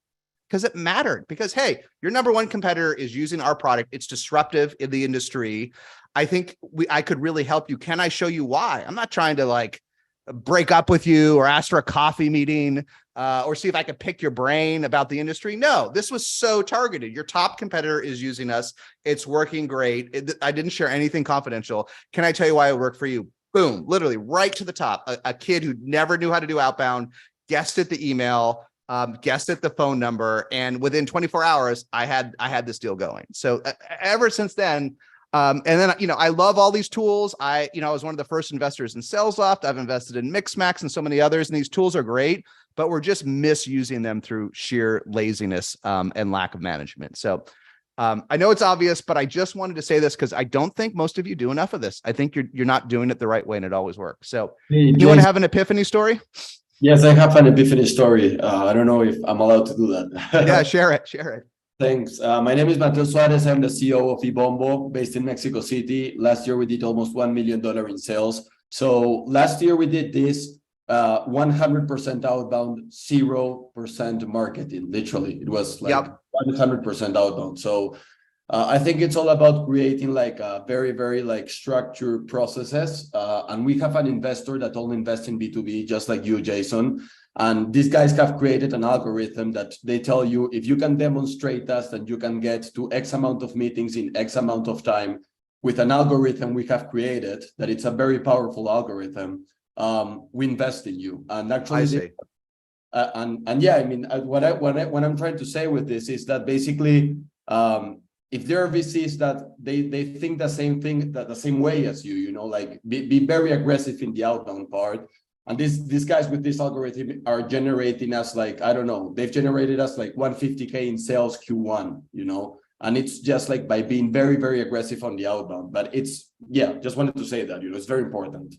because it mattered. Because, hey, your number one competitor is using our product. It's disruptive in the industry. I think I could really help you. Can I show you why? I'm not trying to like break up with you or ask for a coffee meeting or see if I could pick your brain about the industry. No, this was so targeted. Your top competitor is using us. It's working great. I didn't share anything confidential. Can I tell you why it worked for you? Boom, literally right to the top. A kid who never knew how to do outbound guessed at the email, guessed at the phone number, and within 24 hours, I had this deal going. So ever since then, and then, I love all these tools. I was one of the first investors in SalesLoft. I've invested in Mixmax and so many others, and these tools are great, but we're just misusing them through sheer laziness and lack of management. So I know it's obvious, but I just wanted to say this because I don't think most of you do enough of this. I think you're not doing it the right way, and it always works. So you want to have an epiphany story? Yes, I have an epiphany story. I don't know if I'm allowed to do that. Yeah, share it. Thanks. My name is Mateo Suarez. I'm the CEO of Ibombo, based in Mexico City. Last year, we did almost $1 million in sales. So last year, we did this 100% outbound, 0% marketing. Literally, it was like 100% outbound. So I think it's all about creating like a very, very like structured processes. And we have an investor that only invests in B2B, just like you, Jason. And these guys have created an algorithm that they tell you, if you can demonstrate us that you can get to X amount of meetings in X amount of time with an algorithm we have created, that it's a very powerful algorithm, we invest in you. And actually, I see. And yeah, I mean, what I'm trying to say with this is that basically, if there are VCs that they think the same thing, that the same way as you, like be very aggressive in the outbound part. And these guys with this algorithm are generating us like, I don't know, they've generated us like 150K in sales Q1, and it's just like by being very, very aggressive on the outbound. But just wanted to say that, it's very important.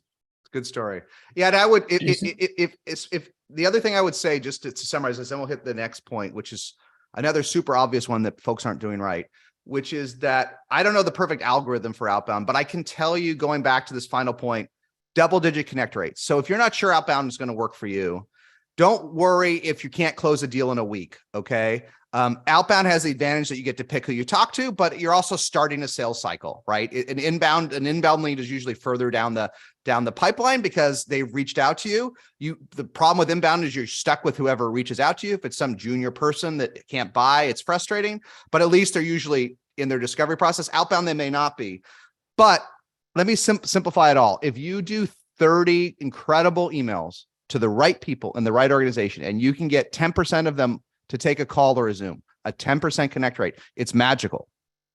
Good story. Yeah, and I would, if the other thing I would say, just to summarize this, then we'll hit the next point, which is another super obvious one that folks aren't doing right, which is that I don't know the perfect algorithm for outbound, but I can tell you, going back to this final point, double-digit connect rates. So if you're not sure outbound is going to work for you, don't worry if you can't close a deal in a week, okay? Outbound has the advantage that you get to pick who you talk to, but you're also starting a sales cycle, right? An inbound lead is usually further down the pipeline because they've reached out to you. The problem with inbound is you're stuck with whoever reaches out to you. If it's some junior person that can't buy, it's frustrating, but at least they're usually in their discovery process. Outbound, they may not be. But let me simplify it all. If you do 30 incredible emails to the right people in the right organization, and you can get 10% of them to take a call or a Zoom, a 10% connect rate, it's magical.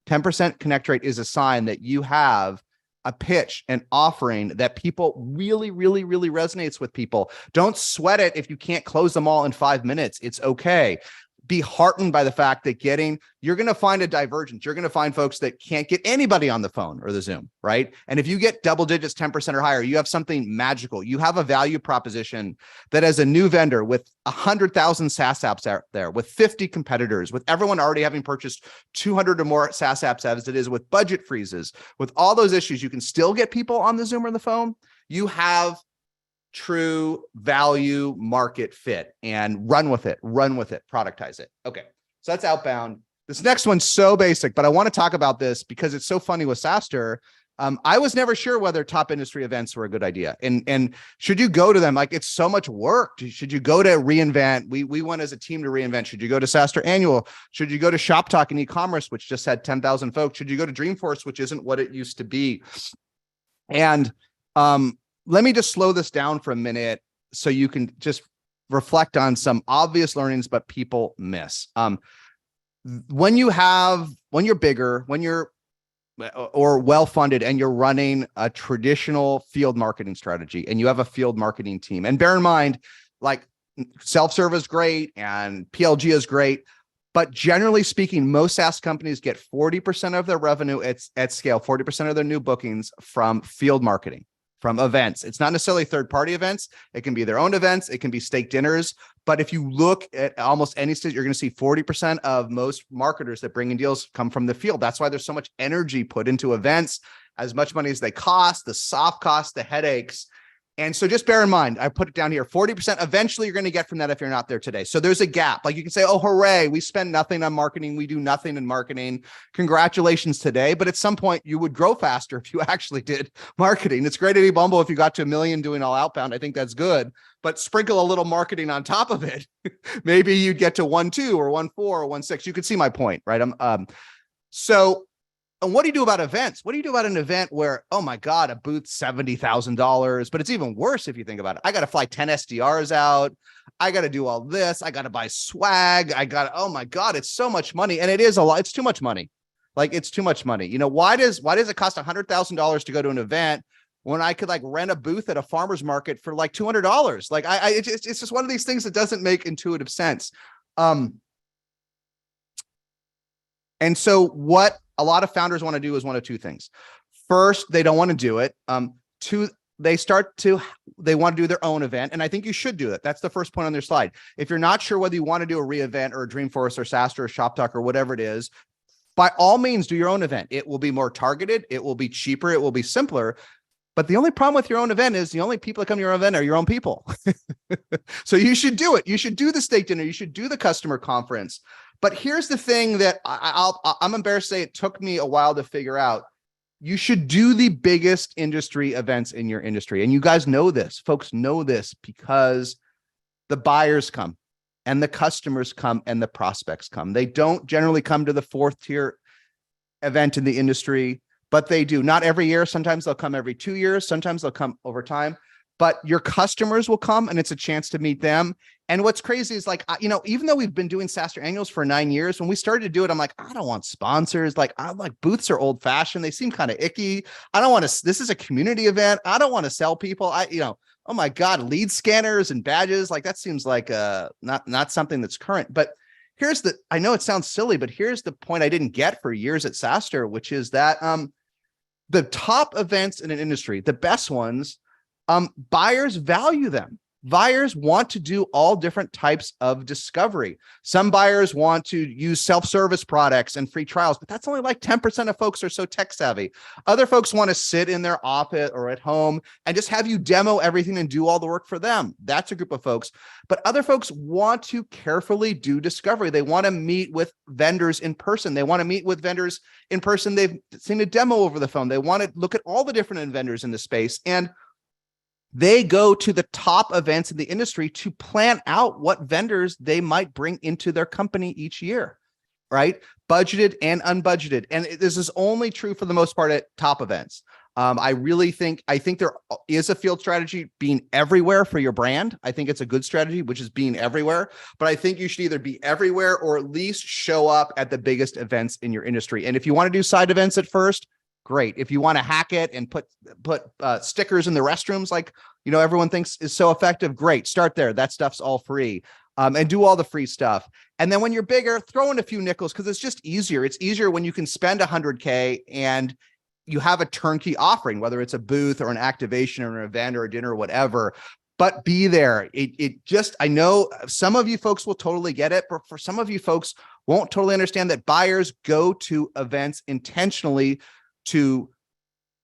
10% connect rate is a sign that you have a pitch, an offering that people really, really, really resonates with people. Don't sweat it if you can't close them all in 5 minutes. It's okay. Be heartened by the fact that you're going to find a divergence. You're going to find folks that can't get anybody on the phone or the Zoom, right? And if you get double digits, 10% or higher, you have something magical. You have a value proposition that as a new vendor with 100,000 SaaS apps out there, with 50 competitors, with everyone already having purchased 200 or more SaaS apps as it is, with budget freezes, with all those issues, you can still get people on the Zoom or the phone. You have true value market fit, and run with it, productize it. Okay. So that's outbound. This next one's so basic, but I want to talk about this because it's so funny with SaaStr's. I was never sure whether top industry events were a good idea. And should you go to them? Like, it's so much work. Should you go to reInvent? We went as a team to reInvent. Should you go to SaaStr's Annual? Should you go to Shop Talk and e-commerce, which just had 10,000 folks? Should you go to Dreamforce, which isn't what it used to be? And, let me just slow this down for a minute so you can just reflect on some obvious learnings, but people miss. When you're bigger, when you're or well-funded and you're running a traditional field marketing strategy and you have a field marketing team, and bear in mind, like, self-serve is great and PLG is great, but generally speaking, most SaaS companies get 40% of their revenue at scale, 40% of their new bookings from field marketing, from events. It's not necessarily third-party events. It can be their own events. It can be steak dinners. But if you look at almost any stage, you're going to see 40% of most marketers that bring in deals come from the field. That's why there's so much energy put into events, as much money as they cost, the soft costs, the headaches. And so just bear in mind, I put it down here, 40% eventually you're going to get from that if you're not there today. So there's a gap. Like, you can say, oh, hooray, we spend nothing on marketing. We do nothing in marketing. Congratulations today. But at some point you would grow faster if you actually did marketing. It's great at eBumble if you got to 1 million doing all outbound. I think that's good, but sprinkle a little marketing on top of it. Maybe you'd get to 1.2 or 1.4 or 1.6. You could see my point, right? And what do you do about events? What do you do about an event where, oh my God, a booth, $70,000, but it's even worse if you think about it. I got to fly 10 SDRs out. I got to do all this. I got to buy swag. Oh my God, it's so much money. And it is a lot. It's too much money. Like, it's too much money. You know, why does it cost $100,000 to go to an event when I could, like, rent a booth at a farmer's market for like $200? Like, it's just one of these things that doesn't make intuitive sense. And so what a lot of founders want to do is one of two things. First, they don't want to do it. Two, they want to do their own event. And I think you should do that. That's the first point on their slide. If you're not sure whether you want to do a reInvent or a Dreamforce or SaaStr's or Shop Talk or whatever it is, by all means, do your own event. It will be more targeted. It will be cheaper. It will be simpler. But the only problem with your own event is the only people that come to your own event are your own people. So you should do it. You should do the steak dinner. You should do the customer conference. But here's the thing that I'm embarrassed to say it took me a while to figure out. You should do the biggest industry events in your industry. And you guys know this. Folks know this because the buyers come and the customers come and the prospects come. They don't generally come to the 4th tier event in the industry, but they do. Not every year. Sometimes they'll come every 2 years. Sometimes they'll come over time. But your customers will come and it's a chance to meet them. And what's crazy is, like, you know, even though we've been doing SaaStr's Annuals for 9 years, when we started to do it, I'm like, I don't want sponsors. Like, I'm like, booths are old fashioned. They seem kind of icky. I don't want to, this is a community event. I don't want to sell people. Oh my God, lead scanners and badges. Like, that seems like not something that's current. But I know it sounds silly, but here's the point I didn't get for years at SaaStr's, which is that the top events in an industry, the best ones, buyers value them. buyers want to do all different types of discovery. Some buyers want to use self-service products and free trials, but that's only like 10% of folks are so tech savvy. Other folks want to sit in their office or at home and just have you demo everything and do all the work for them. That's a group of folks. But other folks want to carefully do discovery. They want to meet with vendors in person. They want to meet with vendors in person. They've seen a demo over the phone. They want to look at all the different vendors in the space, and they go to the top events in the industry to plan out what vendors they might bring into their company each year, right? Budgeted and unbudgeted. And this is only true for the most part at top events. I think there is a field strategy being everywhere for your brand. I think it's a good strategy, which is being everywhere. But I think you should either be everywhere or at least show up at the biggest events in your industry. And if you want to do side events at first, great. If you want to hack it and put stickers in the restrooms, like, everyone thinks is so effective, great. Start there. That stuff's all free. And do all the free stuff. And then when you're bigger, throw in a few nickels, because it's just easier. It's easier when you can spend $100K and you have a turnkey offering, whether it's a booth or an activation or an event or a dinner or whatever. But be there. I know some of you folks will totally get it, but for some of you folks won't totally understand that buyers go to events intentionally to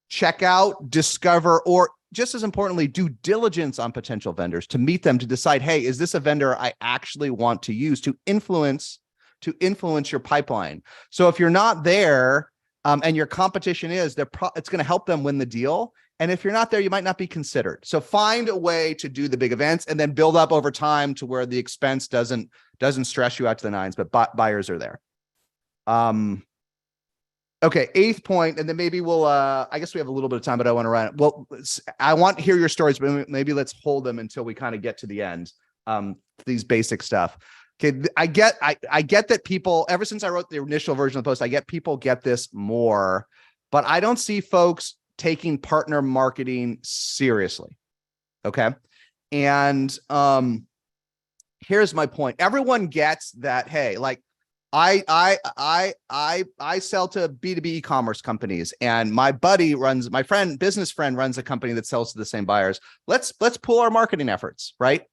check out, discover, or just as importantly, do diligence on potential vendors, to meet them, to decide, hey, is this a vendor I actually want to use to influence your pipeline? So if you're not there and your competition is, it's going to help them win the deal. And if you're not there, you might not be considered. So find a way to do the big events and then build up over time to where the expense doesn't stress you out to the nines, but buyers are there. Okay, 8th point, and then maybe we'll, I guess we have a little bit of time, but I want to run it. Well, I want to hear your stories, but maybe let's hold them until we kind of get to the end, these basic stuff. Okay, I get that people, ever since I wrote the initial version of the post, I get people get this more, but I don't see folks taking partner marketing seriously, okay? And here's my point. Everyone gets that, hey, like, I sell to B2B e-commerce companies, and my business friend runs a company that sells to the same buyers. Let's pool our marketing efforts, right?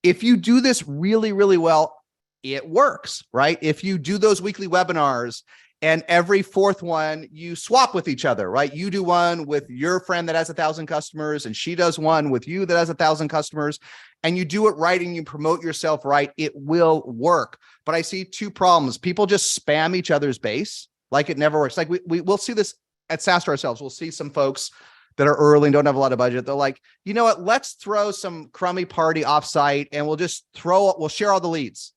If you do this really, really well, it works, right? If you do those weekly webinars and every 4th one, you swap with each other, right? You do one with your friend that has 1,000 customers, and she does one with you that has 1,000 customers, and you do it right and you promote yourself right, it will work. But I see 2 problems. People just spam each other's base like it never works. Like we'll see this at SaaStr's ourselves. We'll see some folks that are early and don't have a lot of budget. They're like, you know what? Let's throw some crummy party offsite and we'll share all the leads.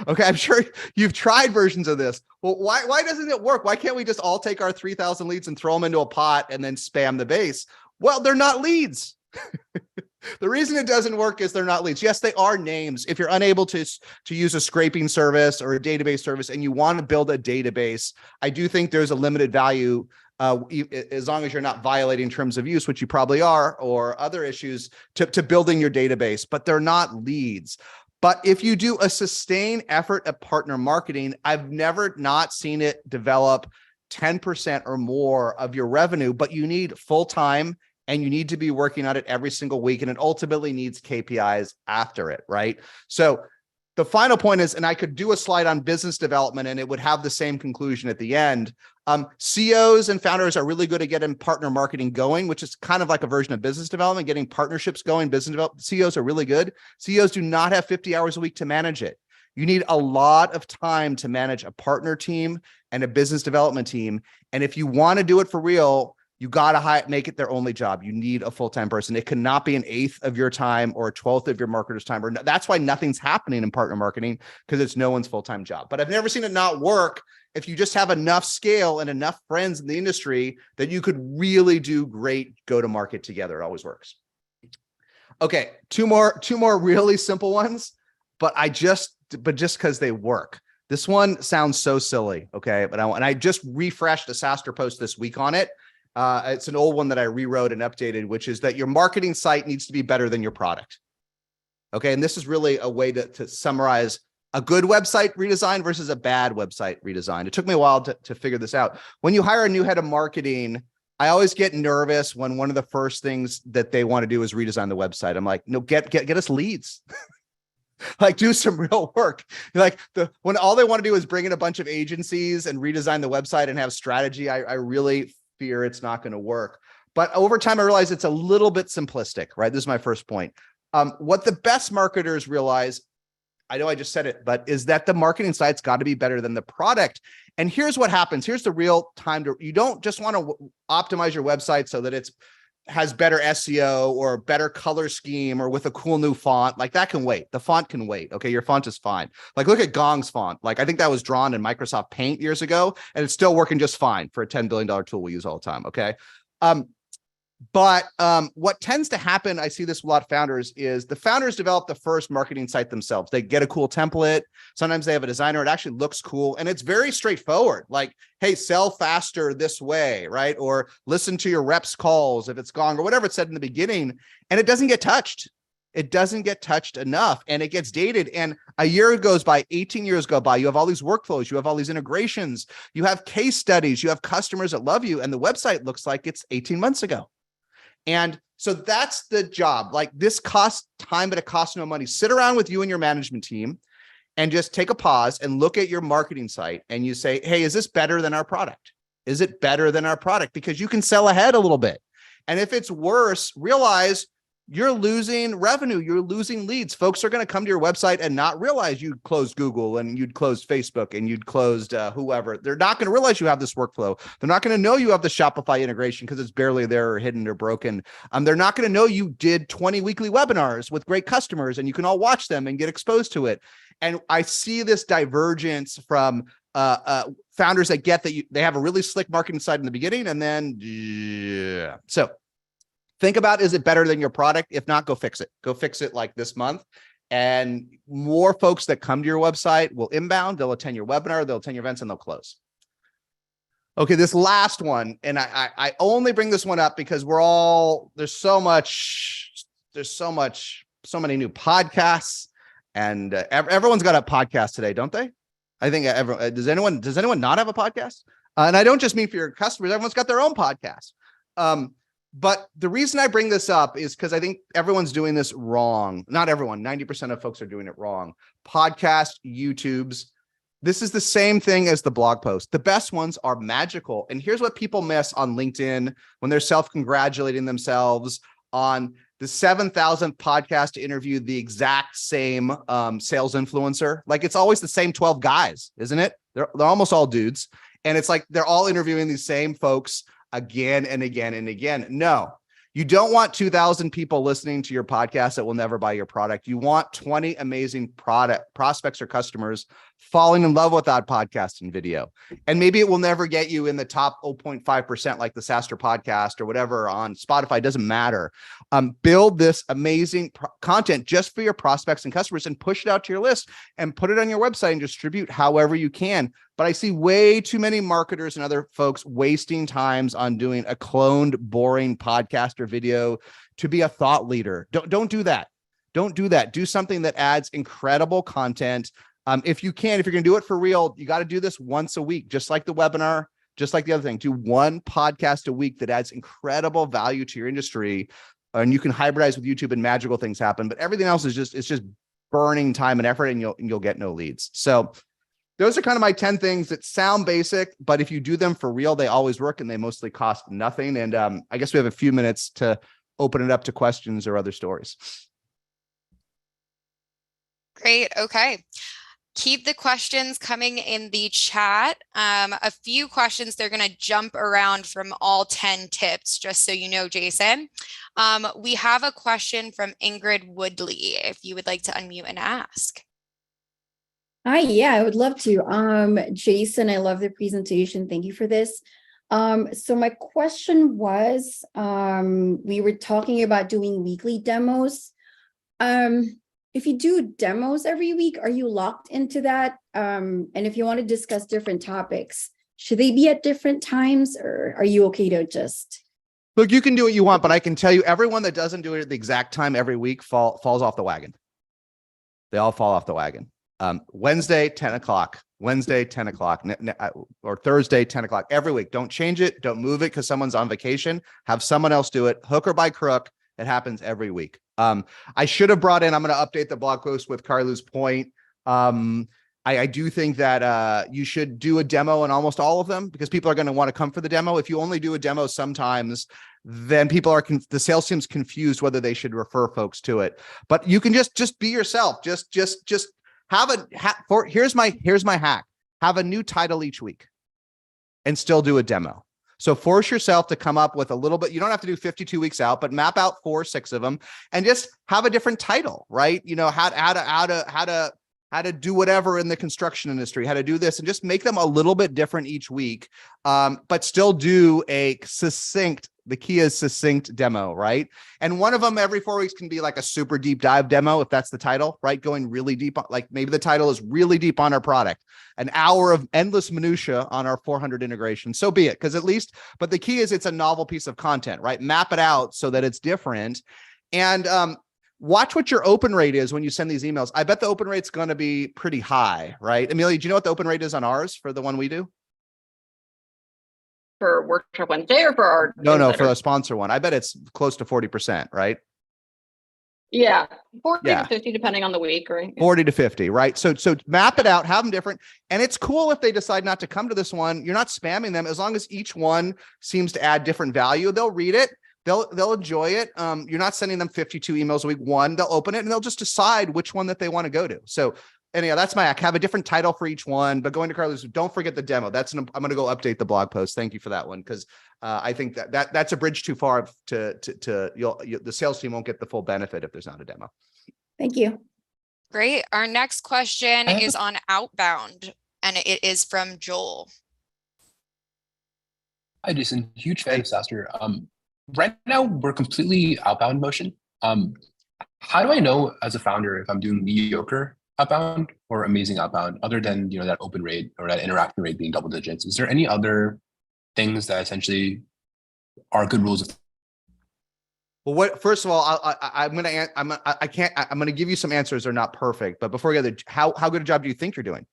Okay, I'm sure you've tried versions of this. Well, why doesn't it work? Why can't we just all take our 3,000 leads and throw them into a pot and then spam the base? Well, they're not leads. The reason it doesn't work is they're not leads. Yes, they are names. If you're unable to use a scraping service or a database service and you want to build a database, I do think there's a limited value as long as you're not violating terms of use, which you probably are, or other issues to building your database, but they're not leads. But if you do a sustained effort at partner marketing, I've never not seen it develop 10% or more of your revenue, but you need full-time and you need to be working on it every single week. And it ultimately needs KPIs after it, right? So the final point is, and I could do a slide on business development and it would have the same conclusion at the end. CEOs and founders are really good at getting partner marketing going, which is kind of like a version of business development, getting partnerships going. Business development CEOs are really good. CEOs do not have 50 hours a week to manage it. You need a lot of time to manage a partner team and a business development team. And if you want to do it for real, you got to make it their only job. You need a full-time person. It cannot be an 1/8 of your time or a 1/12 of your marketer's time. That's why nothing's happening in partner marketing, because it's no one's full-time job. But I've never seen it not work if you just have enough scale and enough friends in the industry that you could really do great go-to-market together. It always works. Okay, two more really simple ones, but just because they work. This one sounds so silly, okay? But I just refreshed a SaaStr's post this week on it. It's an old one that I rewrote and updated, which is that your marketing site needs to be better than your product. Okay, and this is really a way to summarize a good website redesign versus a bad website redesign. It took me a while to figure this out. When you hire a new head of marketing, I always get nervous when one of the first things that they want to do is redesign the website. I'm like, no, get us leads. Like, do some real work. Like, when all they want to do is bring in a bunch of agencies and redesign the website and have strategy, I really fear it's not going to work. But over time, I realized it's a little bit simplistic, right? This is my first point. What the best marketers realize, I know I just said it, but is that the marketing site's got to be better than the product. And here's what happens. Here's the real time you don't just want to optimize your website so that has better SEO or better color scheme or with a cool new font. Like, that can wait. The font can wait. Okay. Your font is fine. Like, look at Gong's font. Like, I think that was drawn in Microsoft Paint years ago, and it's still working just fine for a $10 billion tool we use all the time. Okay. But what tends to happen, I see this with a lot of founders, is the founders develop the first marketing site themselves. They get a cool template. Sometimes they have a designer. It actually looks cool. And it's very straightforward. Like, hey, sell faster this way, right? Or listen to your reps' calls if it's Gong, or whatever it said in the beginning. And it doesn't get touched. It doesn't get touched enough, and it gets dated. And a year goes by, 18 years go by. You have all these workflows. You have all these integrations. You have case studies. You have customers that love you. And the website looks like it's 18 months ago. And so that's the job. Like, this costs time, but it costs no money. Sit around with you and your management team and just take a pause and look at your marketing site. And you say, hey, is this better than our product? Is it better than our product? Because you can sell ahead a little bit. And if it's worse, realize you're losing revenue. You're losing leads. Folks are going to come to your website and not realize you closed Google and you'd closed Facebook and you'd closed whoever. They're not going to realize you have this workflow. They're not going to know you have the Shopify integration because it's barely there or hidden or broken. They're not going to know you did 20 weekly webinars with great customers and you can all watch them and get exposed to it. And I see this divergence from founders that get that they have a really slick marketing site in the beginning, and then so think about, is it better than your product? If not, go fix it. Go fix it like this month. And more folks that come to your website will inbound, they'll attend your webinar, they'll attend your events, and they'll close. Okay, this last one, and I only bring this one up because there's so many new podcasts, and everyone's got a podcast today, don't they? I think does anyone not have a podcast? And I don't just mean for your customers, everyone's got their own podcast. But the reason I bring this up is because I think everyone's doing this wrong. Not everyone, 90% of folks are doing it wrong. Podcast, YouTubes. This is the same thing as the blog post. The best ones are magical. And here's what people miss on LinkedIn when they're self-congratulating themselves on the 7,000th podcast to interview the exact same sales influencer. Like, it's always the same 12 guys, isn't it? They're almost all dudes. And it's like they're all interviewing these same folks again and again and again. No, you don't want 2,000 people listening to your podcast that will never buy your product. You want 20 amazing prospects or customers falling in love with that podcast and video. And maybe it will never get you in the top 0.5% like the SaaStr's podcast or whatever on Spotify. It doesn't matter. Build this amazing content just for your prospects and customers and push it out to your list and put it on your website and distribute however you can. But I see way too many marketers and other folks wasting times on doing a cloned, boring podcast or video to be a thought leader. Don't do that. Don't do that. Do something that adds incredible content. If you're going to do it for real, you got to do this once a week, just like the webinar, just like the other thing. Do one podcast a week that adds incredible value to your industry, and you can hybridize with YouTube and magical things happen. But everything else is just burning time and effort, and you'll get no leads. So those are kind of my 10 things that sound basic, but if you do them for real, they always work and they mostly cost nothing. And I guess we have a few minutes to open it up to questions or other stories. Great. Okay. Keep the questions coming in the chat. A few questions, they're going to jump around from all 10 tips, just so you know, Jason. We have a question from Ingrid Woodley, if you would like to unmute and ask. Hi, yeah, I would love to. Jason, I love the presentation. Thank you for this. So my question was, we were talking about doing weekly demos. If you do demos every week, are you locked into that? And if you want to discuss different topics, should they be at different times, or are you okay to just? Look, you can do what you want, but I can tell you everyone that doesn't do it at the exact time every week falls off the wagon. They all fall off the wagon. Wednesday, 10 o'clock. Wednesday, 10 o'clock, or Thursday, 10 o'clock every week. Don't change it. Don't move it because someone's on vacation. Have someone else do it, hook or by crook. It happens every week. I should have brought in, I'm going to update the blog post with Carlu's point. I do think that you should do a demo in almost all of them because people are going to want to come for the demo. If you only do a demo sometimes, then the sales team's confused whether they should refer folks to it. But you can just be yourself. Just here's my hack. Have a new title each week and still do a demo. So force yourself to come up with a little bit. You don't have to do 52 weeks out, but map out 4 or 6 of them and just have a different title, right? You know, how to do whatever in the construction industry, how to do this, and just make them a little bit different each week, but still do a succinct, the key is succinct demo, right? And one of them every 4 weeks can be like a super deep dive demo, if that's the title, right? Going really deep, like maybe the title is really deep on our product, an hour of endless minutia on our 400 integrations. So be it, because at least, but the key is it's a novel piece of content, right? Map it out so that it's different. And watch what your open rate is when you send these emails. I bet the open rate's going to be pretty high, right? Amelia, do you know what the open rate is on ours for the one we do? For Workshop Wednesday or for our No, for a sponsor one. I bet it's close to 40%, right? Yeah, 40 to 50, depending on the week, right? 40 to 50, right? So map it out, have them different. And it's cool if they decide not to come to this one. You're not spamming them. As long as each one seems to add different value, they'll read it. They'll enjoy it. You're not sending them 52 emails a week. One, they'll open it and they'll just decide which one that they want to go to. So anyhow, that's my hack. Have a different title for each one, but going to Carlos, don't forget the demo. I'm going to go update the blog post. Thank you for that one. Because I think that's a bridge too far the sales team won't get the full benefit if there's not a demo. Thank you. Great. Our next question is on Outbound, and it is from Joel. Hi, Jason. Huge fan of SaaStr's. Right now, we're completely outbound motion. How do I know as a founder if I'm doing mediocre outbound or amazing outbound, other than that open rate or that interaction rate being double digits? Is there any other things that essentially are good rules of? Well, first of all, I'm going to give you some answers that are not perfect, but before we get there, how good a job do you think you're doing?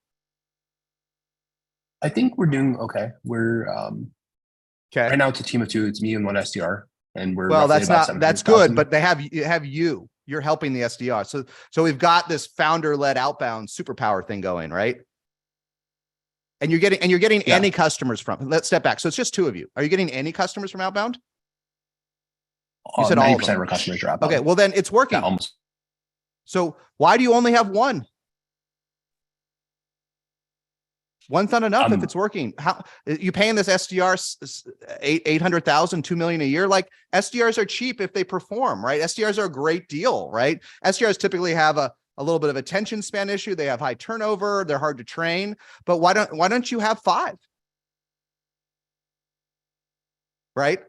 I think we're doing okay. We're right now it's a team of 2. It's me and 1 SDR, and we're that's good, but they have you. You're helping the SDR. So we've got this founder-led outbound superpower thing going, right? And you're getting any customers from. Let's step back. So it's just 2 of you. Are you getting any customers from outbound? You said 90% of our customers are outbound. Okay, well then it's working. Yeah, almost. So why do you only have 1? One's not enough if it's working. How you paying this SDR $800,000, $2 million a year? Like SDRs are cheap if they perform, right? SDRs are a great deal, right? SDRs typically have a little bit of attention span issue. They have high turnover. They're hard to train. But why don't you have 5? Right?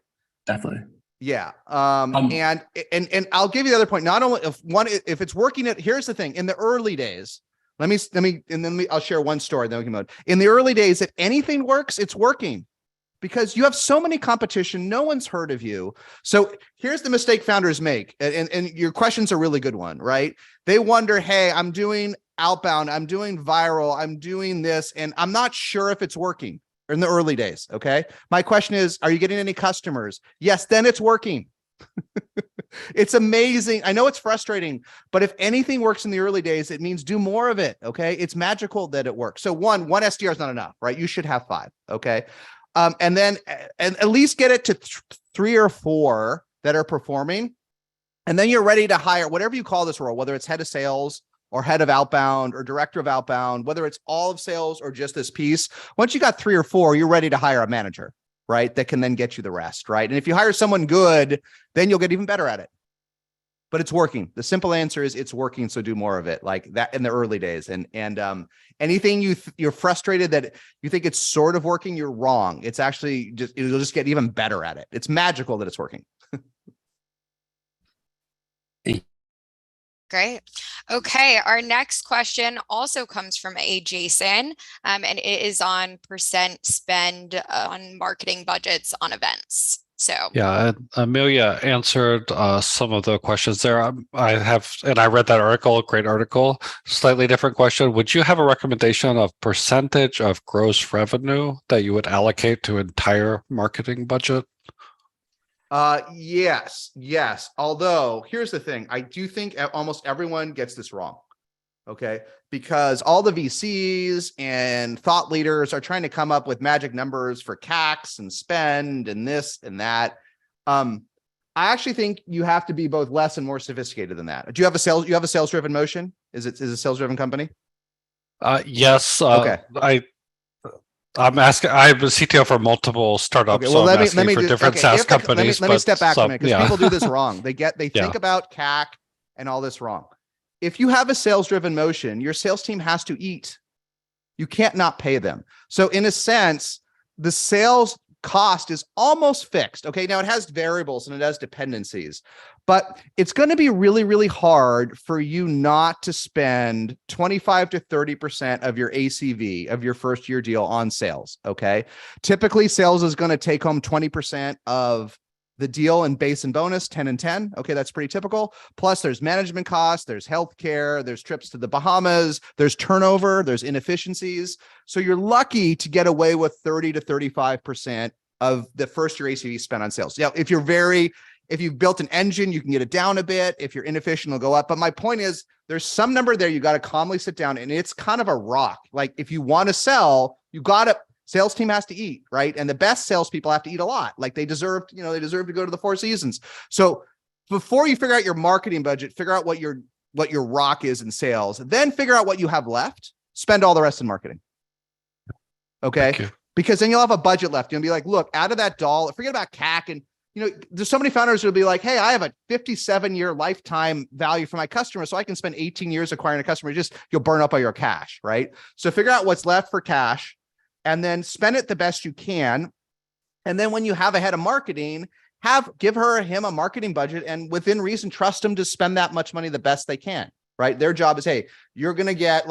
Definitely. Yeah. And I'll give you the other point. Not only if it's working, here's the thing. In the early days, I'll share one story. Then we can move. In the early days, if anything works, it's working because you have so many competition. No one's heard of you. So here's the mistake founders make. And your question's a really good one, right? They wonder, hey, I'm doing outbound. I'm doing viral. I'm doing this, and I'm not sure if it's working in the early days. Okay. My question is, are you getting any customers? Yes. Then it's working. It's amazing. I know it's frustrating, but if anything works in the early days, it means do more of it. Okay. It's magical that it works. So one SDR is not enough, right? You should have 5. Okay. And then at least get it to 3 or 4 that are performing. And then you're ready to hire whatever you call this role, whether it's head of sales or head of outbound or director of outbound, whether it's all of sales or just this piece. Once you got 3 or 4, you're ready to hire a manager, right? That can then get you the rest, right? And if you hire someone good, then you'll get even better at it. But it's working. The simple answer is it's working. So do more of it like that in the early days. And anything you're frustrated that you think it's sort of working, you're wrong. It's actually you'll just get even better at it. It's magical that it's working. Great. Okay. Our next question also comes from Jason, and it is on % spend on marketing budgets on events. So yeah, and Amelia answered some of the questions there. I have, and I read that article, great article. Slightly different question. Would you have a recommendation of percentage of gross revenue that you would allocate to entire marketing budget? Yes. Although here's the thing, I do think almost everyone gets this wrong. Okay, because all the VCs and thought leaders are trying to come up with magic numbers for CACs and spend and this and that. I actually think you have to be both less and more sophisticated than that. Do you have a sales driven motion? Is it a sales driven company? Yes. Okay. I'm asking. I'm a CTO for multiple startups. Okay, well, so let me for do, different okay, SaaS companies. Let me step back a minute, because people do this wrong. They think Yeah. about CAC and all this wrong. If you have a sales driven motion, your sales team has to eat. You can't not pay them. So in a sense, the sales cost is almost fixed. Okay, now it has variables and it has dependencies, but it's going to be really, really hard for you not to spend 25 to 30% of your ACV of your first year deal on sales. Okay, typically sales is going to take home 20% of the deal and base and bonus, 10 and 10. Okay, that's pretty typical. Plus there's management costs, there's healthcare, there's trips to the Bahamas, there's turnover, there's inefficiencies. So you're lucky to get away with 30 to 35% of the first year ACV spent on sales. Yeah, if you've built an engine, you can get it down a bit. If you're inefficient, it'll go up. But my point is, there's some number there you got to calmly sit down, and it's kind of a rock. Like if you want to sell, sales team has to eat, right? And the best salespeople have to eat a lot. Like they deserve to go to the Four Seasons. So before you figure out your marketing budget, figure out what your rock is in sales, then figure out what you have left, spend all the rest in marketing. Okay. Because then you'll have a budget left. You'll be like, look, out of that dollar, forget about CAC. And there's so many founders who'll be like, hey, I have a 57-year lifetime value for my customer, so I can spend 18 years acquiring a customer. You'll burn up all your cash, right? So figure out what's left for cash, and then spend it the best you can. And then when you have a head of marketing, give her or him a marketing budget, and within reason, trust them to spend that much money the best they can, right? Their job is, hey, you're going to get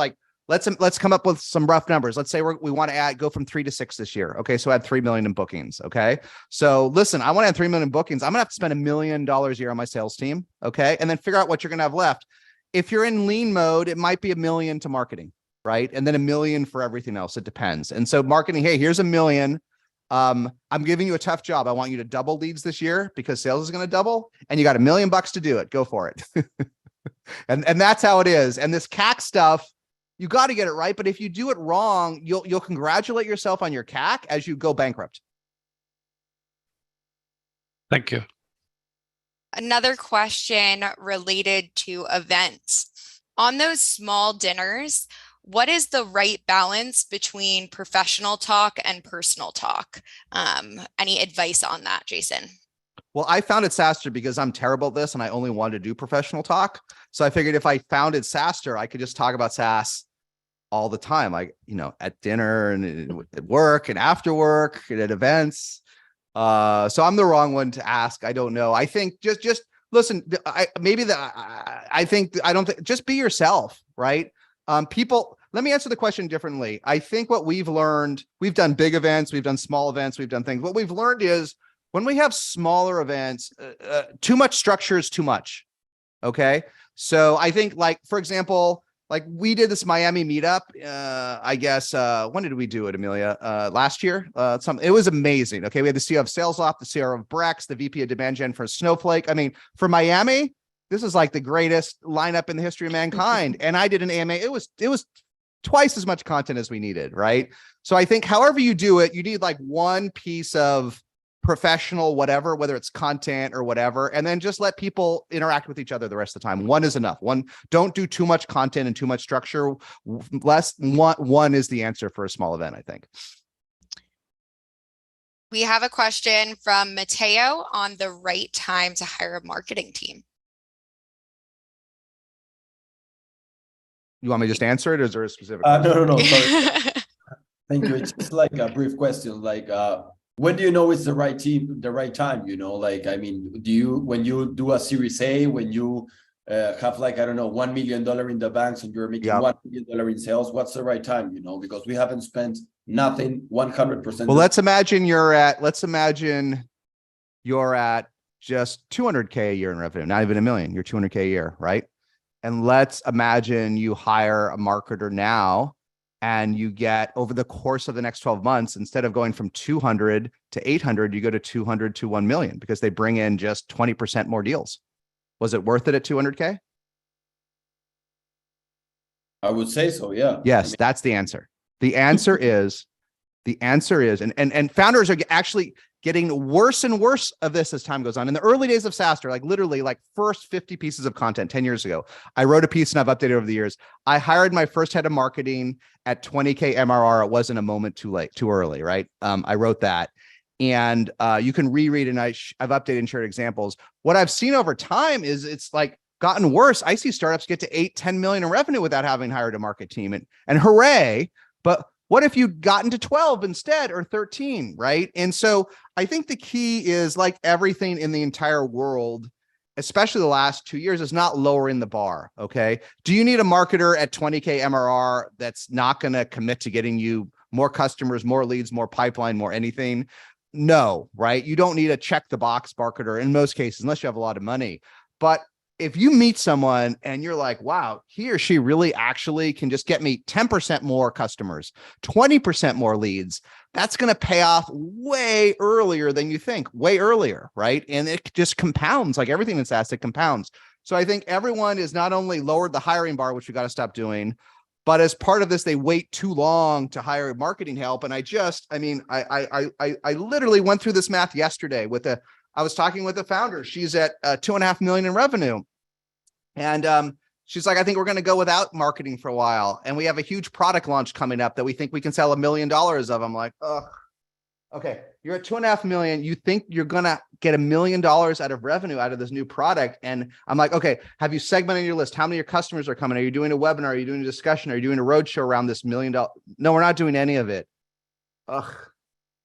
let's come up with some rough numbers. Let's say we want to go from 3 to 6 this year. Okay. So add 3 million in bookings. Okay. So listen, I want to add 3 million in bookings. I'm going to have to spend $1 million a year on my sales team. Okay. And then figure out what you're going to have left. If you're in lean mode, it might be $1 million to marketing, right? And then $1 million for everything else. It depends. And so marketing, hey, here's $1 million. I'm giving you a tough job. I want you to double leads this year because sales is going to double, and you got $1 million to do it. Go for it. and that's how it is. And this CAC stuff, you got to get it right. But if you do it wrong, you'll congratulate yourself on your CAC as you go bankrupt. Thank you. Another question related to events. On those small dinners, what is the right balance between professional talk and personal talk? Any advice on that, Jason? Well, I founded SaaStr's because I'm terrible at this and I only wanted to do professional talk. So I figured if I founded SaaStr's, I could just talk about SaaS all the time, like, at dinner and at work and after work and at events. So I'm the wrong one to ask. I don't know. I think just listen, just be yourself, right? Let me answer the question differently. I think what we've learned, we've done big events, we've done small events, we've done things. What we've learned is when we have smaller events, too much structure is too much. Okay. So I think, like, for example, like we did this Miami meetup, I guess, when did we do it, Amelia? Last year? It was amazing. Okay. We had the CEO of SalesLoft, the CEO of Brex, the VP of Demand Gen for Snowflake. I mean, for Miami, this is like the greatest lineup in the history of mankind. And I did an AMA. It was twice as much content as we needed, right? So I think however you do it, you need like one piece of professional, whatever, whether it's content or whatever, and then just let people interact with each other the rest of the time. One is enough. Don't do too much content and too much structure. One is the answer for a small event, I think. We have a question from Mateo on the right time to hire a marketing team. You want me to just answer it, or is there a specific No, sorry. Thank you. It's just like a brief question, like, when do you know it's the right time, like, I mean, when you do a Series A, when you have like, I don't know, $1 million in the bank and you're making $1 million in sales, what's the right time, because we haven't spent nothing 100%. Well, let's imagine you you're at just 200K a year in revenue, not even $1 million, you're 200K a year, right? And let's imagine you hire a marketer now and you get, over the course of the next 12 months, instead of going from 200 to 800, you go to 200 to 1 million because they bring in just 20% more deals. Was it worth it at 200K? I would say so, yeah. Yes, that's the answer. The answer is, and founders are actually getting worse and worse of this as time goes on. In the early days of SaaStr's, like literally like first 50 pieces of content 10 years ago, I wrote a piece and I've updated over the years. I hired my first head of marketing at 20K MRR. It wasn't a moment too early, right? I wrote that. And you can reread, and I've updated and shared examples. What I've seen over time is it's like gotten worse. I see startups get to 8-10 million in revenue without having hired a market team, and hooray. But what if you'd gotten to 12 instead, or 13, right? And so I think the key is, like everything in the entire world, especially the last 2 years, is not lowering the bar, okay? Do you need a marketer at 20K MRR that's not going to commit to getting you more customers, more leads, more pipeline, more anything? No, right? You don't need a check the box marketer in most cases, unless you have a lot of money. But if you meet someone and you're like, wow, he or she really actually can just get me 10% more customers, 20% more leads, that's going to pay off way earlier than you think, way earlier, right? And it just compounds, like everything in SaaS, it compounds. So I think everyone is not only lowered the hiring bar, which we got to stop doing, but as part of this, they wait too long to hire marketing help. And I literally went through this math yesterday I was talking with a founder. She's at 2.5 million in revenue. And she's like, I think we're going to go without marketing for a while. And we have a huge product launch coming up that we think we can sell $1 million of. I'm like, oh, okay. You're at 2.5 million. You think you're going to get $1 million out of revenue out of this new product. And I'm like, okay, have you segmented your list? How many of your customers are coming? Are you doing a webinar? Are you doing a discussion? Are you doing a roadshow around this $1 million? No, we're not doing any of it. Ugh.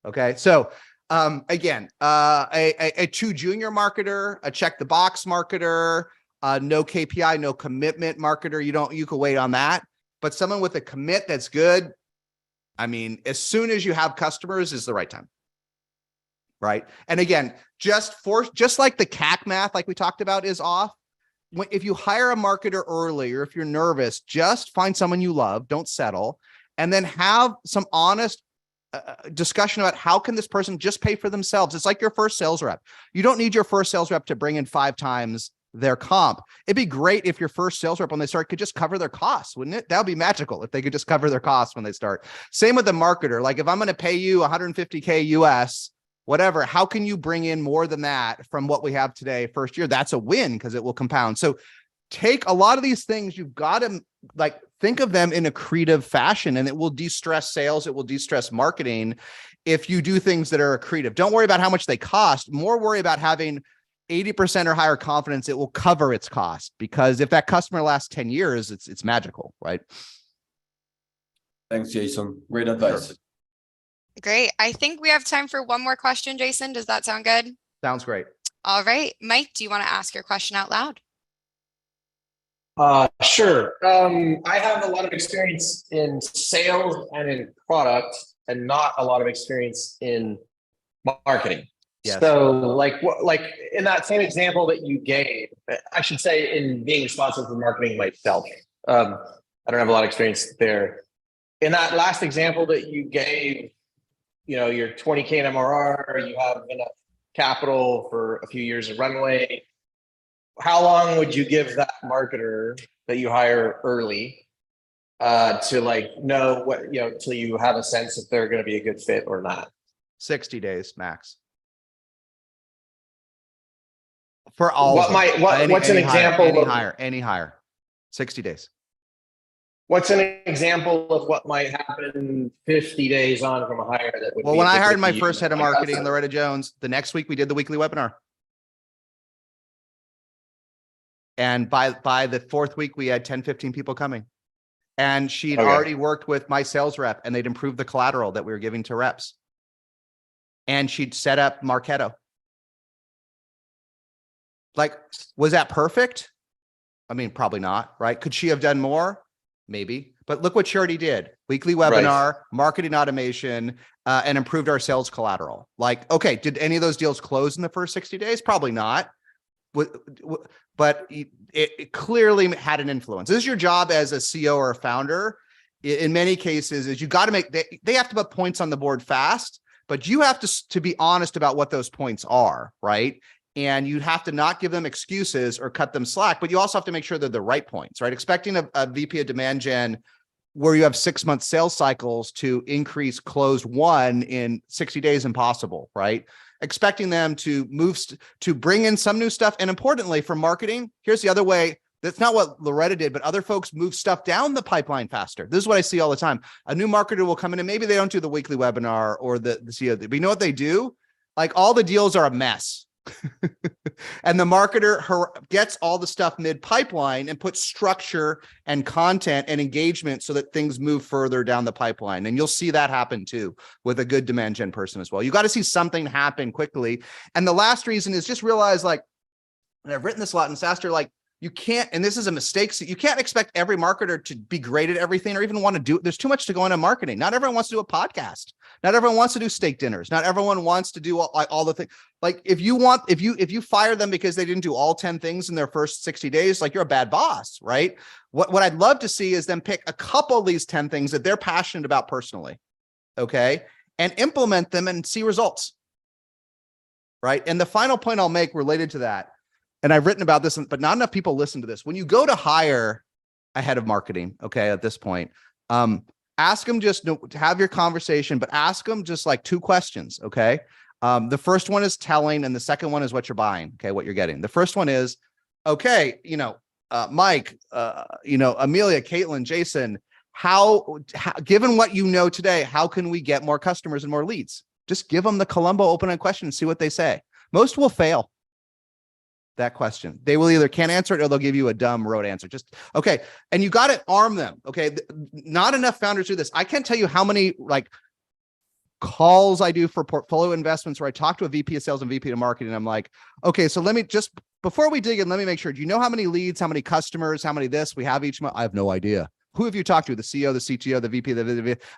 Okay. So again, a true junior marketer, a check the box marketer, no KPI, no commitment marketer. You can wait on that, but someone with a commit that's good. I mean, as soon as you have customers is the right time. Right. And again, just like the CAC math, like we talked about, is off. If you hire a marketer early, or if you're nervous, just find someone you love, don't settle, and then have some honest discussion about how can this person just pay for themselves. It's like your first sales rep. You don't need your first sales rep to bring in 5 times their comp. It'd be great if your first sales rep when they start could just cover their costs, wouldn't it? That would be magical if they could just cover their costs when they start. Same with the marketer. Like if I'm going to pay you 150K US, whatever, how can you bring in more than that from what we have today first year? That's a win because it will compound. So take a lot of these things, you've got to like think of them in a creative fashion, and it will de-stress sales. It will de-stress marketing if you do things that are accretive. Don't worry about how much they cost. More worry about having 80% or higher confidence it will cover its cost, because if that customer lasts 10 years, it's magical, right? Thanks, Jason. Great advice. Sure. Great. I think we have time for one more question, Jason. Does that sound good? Sounds great. All right. Mike, do you want to ask your question out loud? Sure. I have a lot of experience in sales and in product, and not a lot of experience in marketing. Yes. So like in that same example that you gave, I should say, in being responsible for marketing myself, I don't have a lot of experience there. In that last example that you gave, you're 20K in MRR, you have enough capital for a few years of runway. How long would you give that marketer that you hire early to know what, till you have a sense if they're going to be a good fit or not? 60 days max. For all what's an example of any hire 60 days. What's an example of what might happen 50 days on from a hire that would when I hired my first head of marketing, Loretta Jones, the next week we did the weekly webinar. And by the 4th week, we had 10, 15 people coming. And she'd already worked with my sales rep, and they'd improved the collateral that we were giving to reps. And she'd set up Marketo. Like, was that perfect? I mean, probably not, right? Could she have done more? Maybe. But look what she already did. Weekly webinar, marketing automation, and improved our sales collateral. Like, okay, did any of those deals close in the first 60 days? Probably not. But it clearly had an influence. This is your job as a CEO or a founder. In many cases, is you got to make, they have to put points on the board fast, but you have to be honest about what those points are, right? And you have to not give them excuses or cut them slack, but you also have to make sure they're the right points, right? Expecting a VP of demand gen where you have 6-month sales cycles to increase closed one in 60 days, impossible, right? Expecting them to move, to bring in some new stuff. And importantly, for marketing, here's the other way. That's not what Loretta did, but other folks move stuff down the pipeline faster. This is what I see all the time. A new marketer will come in and maybe they don't do the weekly webinar or the CEO, but you know what they do? Like all the deals are a mess. And the marketer gets all the stuff mid-pipeline and puts structure and content and engagement so that things move further down the pipeline. And you'll see that happen too with a good demand gen person as well. You got to see something happen quickly. And the last reason is just realize, like, and I've written this a lot in SaaStr's, like, you can't, and this is a mistake, so you can't expect every marketer to be great at everything or even want to do it. There's too much to go into marketing. Not everyone wants to do a podcast. Not everyone wants to do steak dinners. Not everyone wants to do all the things. Like if you fire them because they didn't do all 10 things in their first 60 days, like you're a bad boss, right? What I'd love to see is them pick a couple of these 10 things that they're passionate about personally, okay? And implement them and see results, right? And the final point I'll make related to that, and I've written about this, but not enough people listen to this. When you go to hire a head of marketing, okay, at this point, ask them just to have your conversation, but ask them just like 2 questions, okay? The first one is telling, and the second one is what you're buying, okay, what you're getting. The first one is, okay, Mike, Amelia, Caitlin, Jason, how, given what you know today, how can we get more customers and more leads? Just give them the Columbo open-ended question and see what they say. Most will fail that question. They will either can't answer it or they'll give you a dumb rote answer. Just, okay. And you got to arm them. Okay. Not enough founders do this. I can't tell you how many like calls I do for portfolio investments where I talk to a VP of sales and VP of marketing. And I'm like, okay, so let me just, before we dig in, let me make sure, do you know how many leads, how many customers, how many this we have each month? I have no idea. Who have you talked to? The CEO, the CTO, the VP,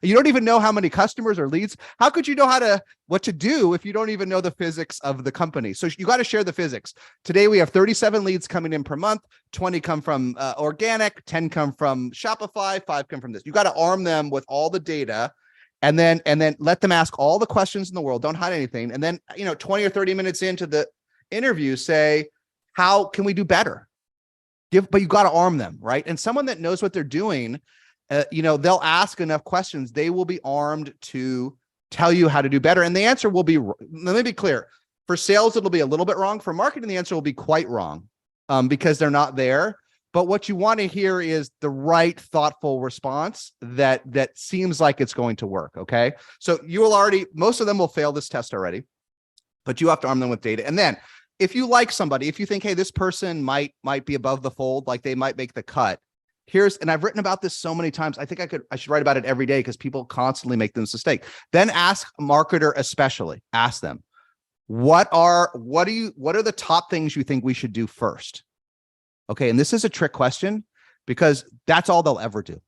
you don't even know how many customers or leads. How could you know what to do if you don't even know the physics of the company? So you got to share the physics. Today, we have 37 leads coming in per month. 20 come from organic, 10 come from Shopify, 5 come from this. You got to arm them with all the data and then let them ask all the questions in the world. Don't hide anything. And then, 20 or 30 minutes into the interview, say, how can we do better? But you got to arm them, right? And someone that knows what they're doing, they'll ask enough questions. They will be armed to tell you how to do better. And the answer will be, let me be clear. For sales, it'll be a little bit wrong. For marketing, the answer will be quite wrong because they're not there. But what you want to hear is the right, thoughtful response that seems like it's going to work, okay? So most of them will fail this test already, but you have to arm them with data. And then, if you like somebody, if you think, hey, this person might be above the fold, like they might make the cut, and I've written about this so many times. I think I should write about it every day because people constantly make this mistake. Then ask a marketer, especially, ask them, what are the top things you think we should do first? Okay. And this is a trick question because that's all they'll ever do.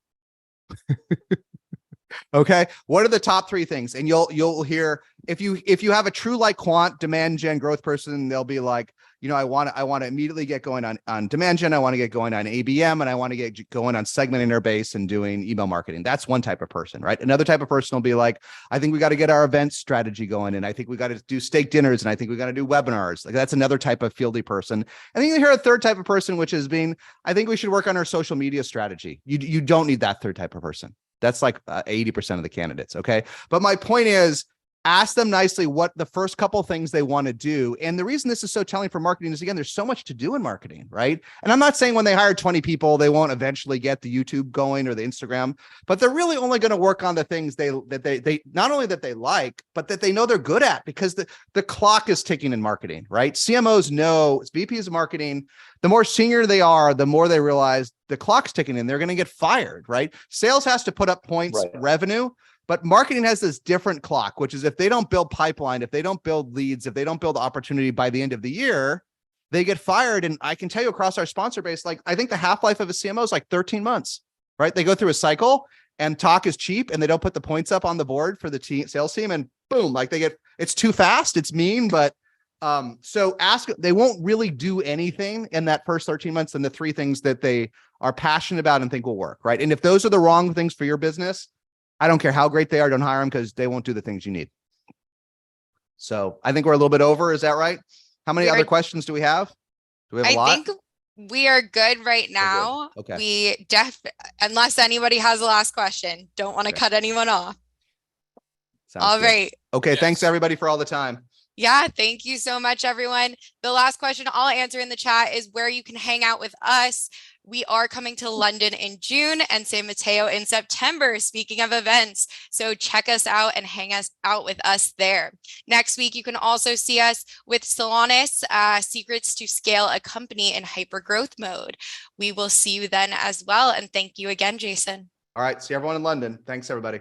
Okay. What are the top 3 things? And you'll hear, if you have a true like quant demand gen growth person, they'll be like, I want to immediately get going on demand gen. I want to get going on ABM and I want to get going on segmenting their base and doing email marketing. That's one type of person, right? Another type of person will be like, I think we got to get our event strategy going. And I think we got to do steak dinners. And I think we got to do webinars. Like that's another type of fieldy person. And then you hear a third type of person, which is I think we should work on our social media strategy. You don't need that third type of person. That's like 80% of the candidates, okay? But my point is, ask them nicely what the first couple things they want to do. And the reason this is so telling for marketing is, again, there's so much to do in marketing, right? And I'm not saying when they hire 20 people, they won't eventually get the YouTube going or the Instagram, but they're really only going to work on the things they not only that they like, but that they know they're good at, because the clock is ticking in marketing, right? CMOs know, VPs of marketing, the more senior they are, the more they realize the clock's ticking and they're going to get fired, right? Sales has to put up points, right, revenue, but marketing has this different clock, which is if they don't build pipeline, if they don't build leads, if they don't build opportunity by the end of the year, they get fired. And I can tell you across our sponsor base, like I think the half-life of a CMO is like 13 months, right? They go through a cycle and talk is cheap and they don't put the points up on the board for the sales team, and boom, like it's too fast, it's mean, but so they won't really do anything in that first 13 months than the 3 things that they are passionate about and think will work, right? And if those are the wrong things for your business, I don't care how great they are, don't hire them, because they won't do the things you need. So I think we're a little bit over. Is that right? How many other questions do we have? Do we have a lot? I think we are good right now. Okay. We unless anybody has a last question, don't want to cut anyone off. Sounds all good. right. Okay. Yes. Thanks everybody for all the time. Yeah, thank you so much, everyone. The last question I'll answer in the chat is where you can hang out with us. We are coming to London in June and San Mateo in September, speaking of events. So check us out and hang out with us there. Next week, you can also see us with Solanas, Secrets to Scale a Company in Hypergrowth Mode. We will see you then as well. And thank you again, Jason. All right. See everyone in London. Thanks, everybody.